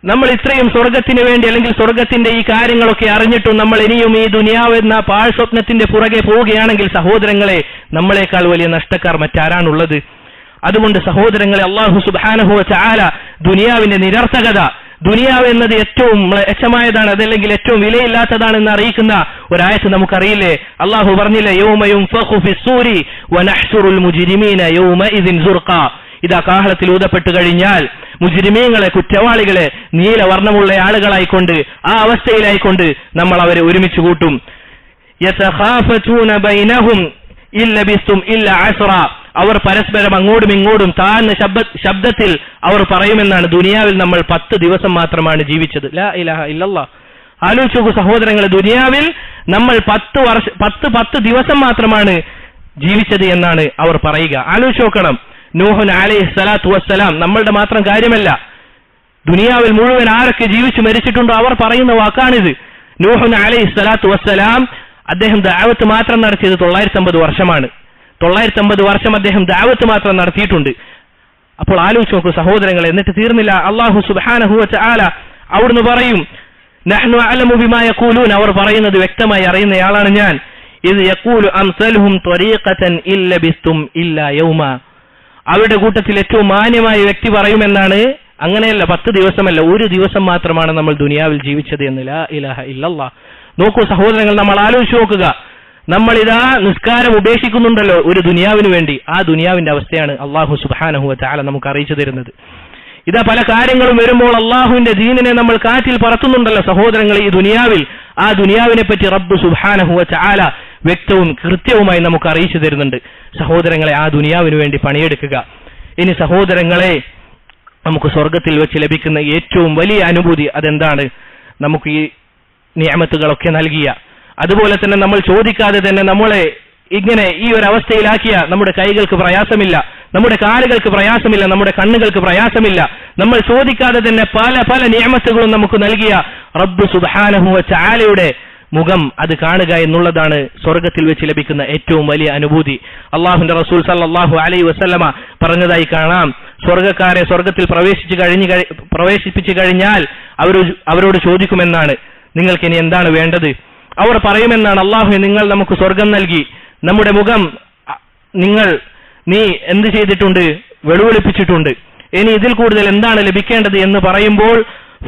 A: നമ്മൾ ഇത്രയും സ്വർഗത്തിന് വേണ്ടി അല്ലെങ്കിൽ സ്വർഗത്തിന്റെ ഈ കാര്യങ്ങളൊക്കെ അറിഞ്ഞിട്ടും നമ്മൾ ഇനിയും ഈ ദുനിയാവ് എന്ന പാഴ്സ്വപ്നത്തിന്റെ പുറകെ പോവുകയാണെങ്കിൽ സഹോദരങ്ങളെ, നമ്മളെക്കാൾ വലിയ നഷ്ടക്കാർ മറ്റാരാണുള്ളത്? അതുകൊണ്ട് സഹോദരങ്ങളെ, അല്ലാഹു സുബ്ഹാനഹു വ തആല ദുനിയാവിന്റെ നിരർത്ഥകത, ദുനിയാവ് എന്നത് ഏറ്റവും മ്ലേച്ഛമായതാണ്, അതല്ലെങ്കിൽ ഏറ്റവും വിലയില്ലാത്തതാണെന്ന് അറിയിക്കുന്ന ഒരായത്ത് നമുക്കറിയില്ലേ? അല്ലാഹു പറഞ്ഞില്ലേ യൗമ യുൻഫഖു ഫിസ്സൂരി വനഹ്ശുറുൽ മുജ്രിമീന യൗമഇദിൻ സുർഖാ, ഇതാ കാഹളത്തിൽ ഊതപ്പെട്ടു കഴിഞ്ഞാൽ മുജ്രിമീങ്ങളെ, കുറ്റവാളികളെ നീലവർണ്ണമുള്ള ആളുകളായിക്കൊണ്ട്, ആ അവസ്ഥയിലായിക്കൊണ്ട് നമ്മൾ അവരെ ഒരുമിച്ച് കൂട്ടും. യതഖാഫതൂന ബൈനഹും ഇല്ലബിസ്തും ഇല്ല അസ്റ, അവർ പരസ്പരം അങ്ങോട്ടും ഇങ്ങോട്ടും താഴ്ന്ന ശബ്ദത്തിൽ അവർ പറയുമെന്നാണ്, ദുനിയാവിൽ നമ്മൾ 10 ദിവസം മാത്രമാണ് ജീവിച്ചത്. ലാ ഇലാഹ ഇല്ലല്ലാഹ്. ആലോചിച്ചു സഹോദരങ്ങളെ, ദുനിയാവിൽ നമ്മൾ 10 ദിവസം മാത്രമാണ് ജീവിച്ചത് എന്നാണ് അവർ പറയുക. ആലോചിച്ച് നോക്കണം. നൂഹ് അലൈഹി സ്വലാത്തു വസ്സലാം നമ്മളുടെ മാത്രം കാര്യമല്ല, ദുനിയാവിൽ മുഴുവൻ ആരൊക്കെ ജീവിച്ചു മരിച്ചിട്ടുണ്ടോ അവർ പറയുന്ന വാക്കാണിത്. നൂഹ് അലൈഹി സ്വലാത്തു വസ്സലാം അദ്ദേഹം ദഅവത്ത് മാത്രം നടത്തിയത് 950 വർഷമാണ്. 950 വർഷം അദ്ദേഹം ദഅവത്ത് മാത്രം നടത്തിയിട്ടുണ്ട്. അപ്പോൾ ആലോചിച്ച് നോക്കൂ സഹോദരങ്ങളെ. എന്നിട്ട് തീർന്നില്ല. അല്ലാഹു സുബ്ഹാനഹു വ തആല അവിടുന്ന് പറയും, നഹ്നു അഅലമു ബിമാ യഖൂലൂൻ, അവർ പറയുന്നത് വ്യക്തമായി അറിയുന്നയാളാണ് ഞാൻ. ഇത് യഖൂലു അംസലുഹും ത്വരീഖതൻ ഇല്ല ബിസ്തും ഇല്ലാ യൗമ, അവരുടെ കൂട്ടത്തിൽ ഏറ്റവും മാന്യമായ വ്യക്തി പറയുമെന്നാണ്, അങ്ങനെയല്ല 10 ദിവസമല്ല, 1 ദിവസം മാത്രമാണ് നമ്മൾ ദുനിയാവിൽ ജീവിച്ചത് എന്ന്. ലാ ഇലാഹ ഇല്ലല്ലാഹ്. നോക്കൂ സഹോദരങ്ങൾ, നമ്മൾ ആലോചിച്ച് നോക്കുക. നമ്മളിതാ നിസ്കാരം ഉപേക്ഷിക്കുന്നുണ്ടല്ലോ ഒരു ദുനിയാവിന് വേണ്ടി. ആ ദുനിയാവിന്റെ അവസ്ഥയാണ് അല്ലാഹു സുബ്ഹാനഹു വ തആല നമുക്ക് അറിയിച്ചു തരുന്നത്. ഇതാ പല കാര്യങ്ങളും വരുമ്പോൾ അള്ളാഹുവിന്റെ ദീനിനെ നമ്മൾ കാറ്റിൽ പറത്തുന്നുണ്ടല്ലോ സഹോദരങ്ങൾ ഈ ദുനിയാവിൽ. ആ ദുനിയാവിനെ പറ്റി റബ്ബ് സുബ്ഹാനഹു വ തആല വ്യക്തവും കൃത്യവുമായി നമുക്ക് അറിയിച്ചു തരുന്നുണ്ട്. സഹോദരങ്ങളെ, ആ ദുനിയാവിന് വേണ്ടി പണിയെടുക്കുക. ഇനി സഹോദരങ്ങളെ, നമുക്ക് സ്വർഗത്തിൽ വെച്ച് ലഭിക്കുന്ന ഏറ്റവും വലിയ അനുഭൂതി അതെന്താണ്? നമുക്ക് ഈ നിഅമത്തുകളൊക്കെ നൽകിയ, അതുപോലെ തന്നെ നമ്മൾ ചോദിക്കാതെ തന്നെ നമ്മളെ ഇങ്ങനെ ഈ ഒരു അവസ്ഥയിലാക്കിയ, നമ്മുടെ കൈകൾക്ക് പ്രയാസമില്ല, നമ്മുടെ കാലുകൾക്ക് പ്രയാസമില്ല, നമ്മുടെ കണ്ണുകൾക്ക് പ്രയാസമില്ല, നമ്മൾ ചോദിക്കാതെ തന്നെ പല പല നിഅമത്തുകളും നമുക്ക് നൽകിയ റബ്ബ് സുബ്ഹാനഹു വ തആലയുടെ മുഖം അത് കാണുക എന്നുള്ളതാണ് സ്വർഗത്തിൽ വെച്ച് ലഭിക്കുന്ന ഏറ്റവും വലിയ അനുഭൂതി. അള്ളാഹുവിന്റെ റസൂൽ സല്ലല്ലാഹു അലൈഹി വസല്ലമ പറഞ്ഞതായി കാണാം, സ്വർഗക്കാരെ സ്വർഗത്തിൽ പ്രവേശിപ്പിച്ചു കഴിഞ്ഞാൽ അവരോട് ചോദിക്കുമെന്നാണ്, നിങ്ങൾക്ക് ഇനി എന്താണ് വേണ്ടത്? അവർ പറയുമെന്നാണ്, അള്ളാഹുവേ, നിങ്ങൾ നമുക്ക് സ്വർഗം നൽകി, നമ്മുടെ മുഖം നീ എന്ത് ചെയ്തിട്ടുണ്ട്? വെളുവെളുപ്പിച്ചിട്ടുണ്ട്. ഇനി ഇതിൽ കൂടുതൽ എന്താണ് ലഭിക്കേണ്ടത് എന്ന് പറയുമ്പോൾ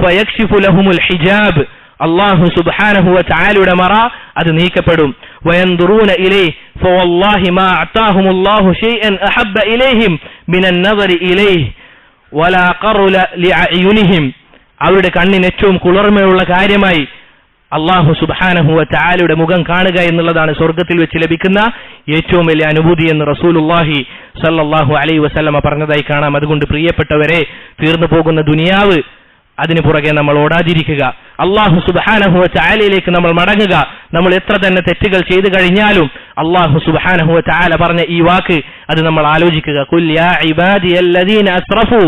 A: ഫയക്ഷിഫു ലഹുമുൽ ഹിജാബ്, അല്ലാഹു സുബ്ഹാനഹു വ തആലയുടെ മറ അത് നീക്കപ്പെടും. വയൻദുറൂന ഇലൈഹി ഫവല്ലാഹി മാ അതാഹുമുല്ലാഹു ശൈഅൻ അഹബ്ബ ഇലൈഹിം മിനൻ നദരി ഇലൈഹി വലാ ഖറല ലിഅയുനിഹിം, അവരുടെ കണ്ണിന് ഏറ്റവും കുളിർമയുള്ള കാര്യമായി അല്ലാഹു സുബ്ഹാനഹു വ തആലയുടെ മുഖം കാണുക എന്നുള്ളതാണ് സ്വർഗത്തിൽ വെച്ച് ലഭിക്കുന്ന ഏറ്റവും വലിയ അനുഭൂതി എന്ന് റസൂലുള്ളാഹി സല്ലല്ലാഹു അലൈഹി വസല്ലമ പറഞ്ഞതായി കാണാം. അതുകൊണ്ട് പ്രിയപ്പെട്ടവരെ, തീർന്നു പോകുന്ന ദുനിയാവ് അതിനു പുറകെ നമ്മൾ ഓടാതിരിക്കുക. അല്ലാഹു സുബ്ഹാനഹു വ തആലയിലേക്ക് നമ്മൾ മടങ്ങുക. നമ്മൾ എത്ര തന്നെ തെറ്റുകൾ ചെയ്തു കഴിഞ്ഞാലും അല്ലാഹു സുബ്ഹാനഹു വ തആല പറഞ്ഞ ഈ വാക്ക് അത് നമ്മൾ ആലോചിക്കുക. ഖുൽ യാ ഇബാദിയല്ലദീന അസ്റഫു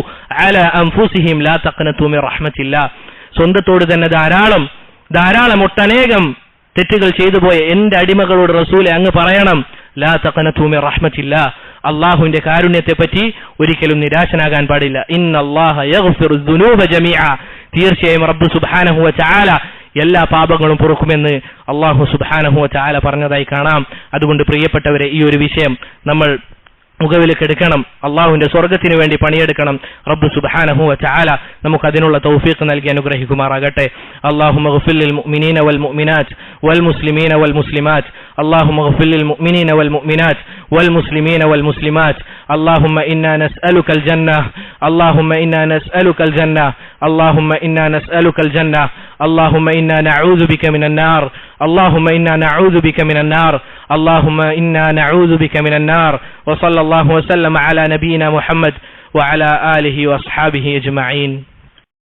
A: അലാ അൻഫുസിഹിം ലാ തഖ്നതു മിർ റഹ്മത്തില്ലാഹ്, സ്വന്തത്തോട് തന്നെ ധാരാളം ഒട്ടനേകം തെറ്റുകൾ ചെയ്തു പോയ എന്റെ അടിമകളോട് റസൂലെ അങ്ങ് പറയണം, ലാ തഖ്നതു മിർ റഹ്മത്തില്ലാഹ്, അള്ളാഹുവിന്റെ കാരുണ്യത്തെ പറ്റി ഒരിക്കലും നിരാശനാകാൻ പാടില്ല. ഇന്നല്ലാഹ യഗ്ഫിറു ദുനൂബ ജമീഅ, തീർച്ചയായും റബ്ബ് സുബ്ഹാനഹു വ തആല എല്ലാ പാപങ്ങളും പൊറുക്കുമെന്ന് അല്ലാഹു സുബ്ഹാനഹു വ തആല പറഞ്ഞതായി കാണാം. അതുകൊണ്ട് പ്രിയപ്പെട്ടവരെ, ഈ ഒരു വിഷയം നമ്മൾ മുഖവിലേക്കെടുക്കണം. അള്ളാഹുവിന്റെ സ്വർഗത്തിന് വേണ്ടി പണിയെടുക്കണം. റബ്ബ് സുബ്ഹാനഹു വ തആല നമുക്ക് അതിനുള്ള തൗഫീഖ് നൽകി അനുഗ്രഹിക്കുമാറാകട്ടെ. അല്ലാഹുമ്മ ഗ്ഫിർ ലിൽ മുഅ്മിനീന വൽ മുഅ്മിനാത്ത് വൽ മുസ്ലിമീന വൽ മുസ്ലിമാത്ത്, അല്ലാഹുമ്മ ഗ്ഫിർ ലിൽ മുഅ്മിനീന വൽ മുഅ്മിനാത്ത് വൽ മുസ്ലിമീന വൽ മുസ്ലിമാത്ത്. اللهم إنا نسألك الجنة، اللهم إنا نسألك الجنة، اللهم إنا نسألك الجنة، اللهم إنا نعوذ بك من النار، اللهم إنا نعوذ بك من النار، اللهم إنا نعوذ بك من النار. وصلى الله وسلم على نبينا محمد وعلى آله وأصحابه أجمعين.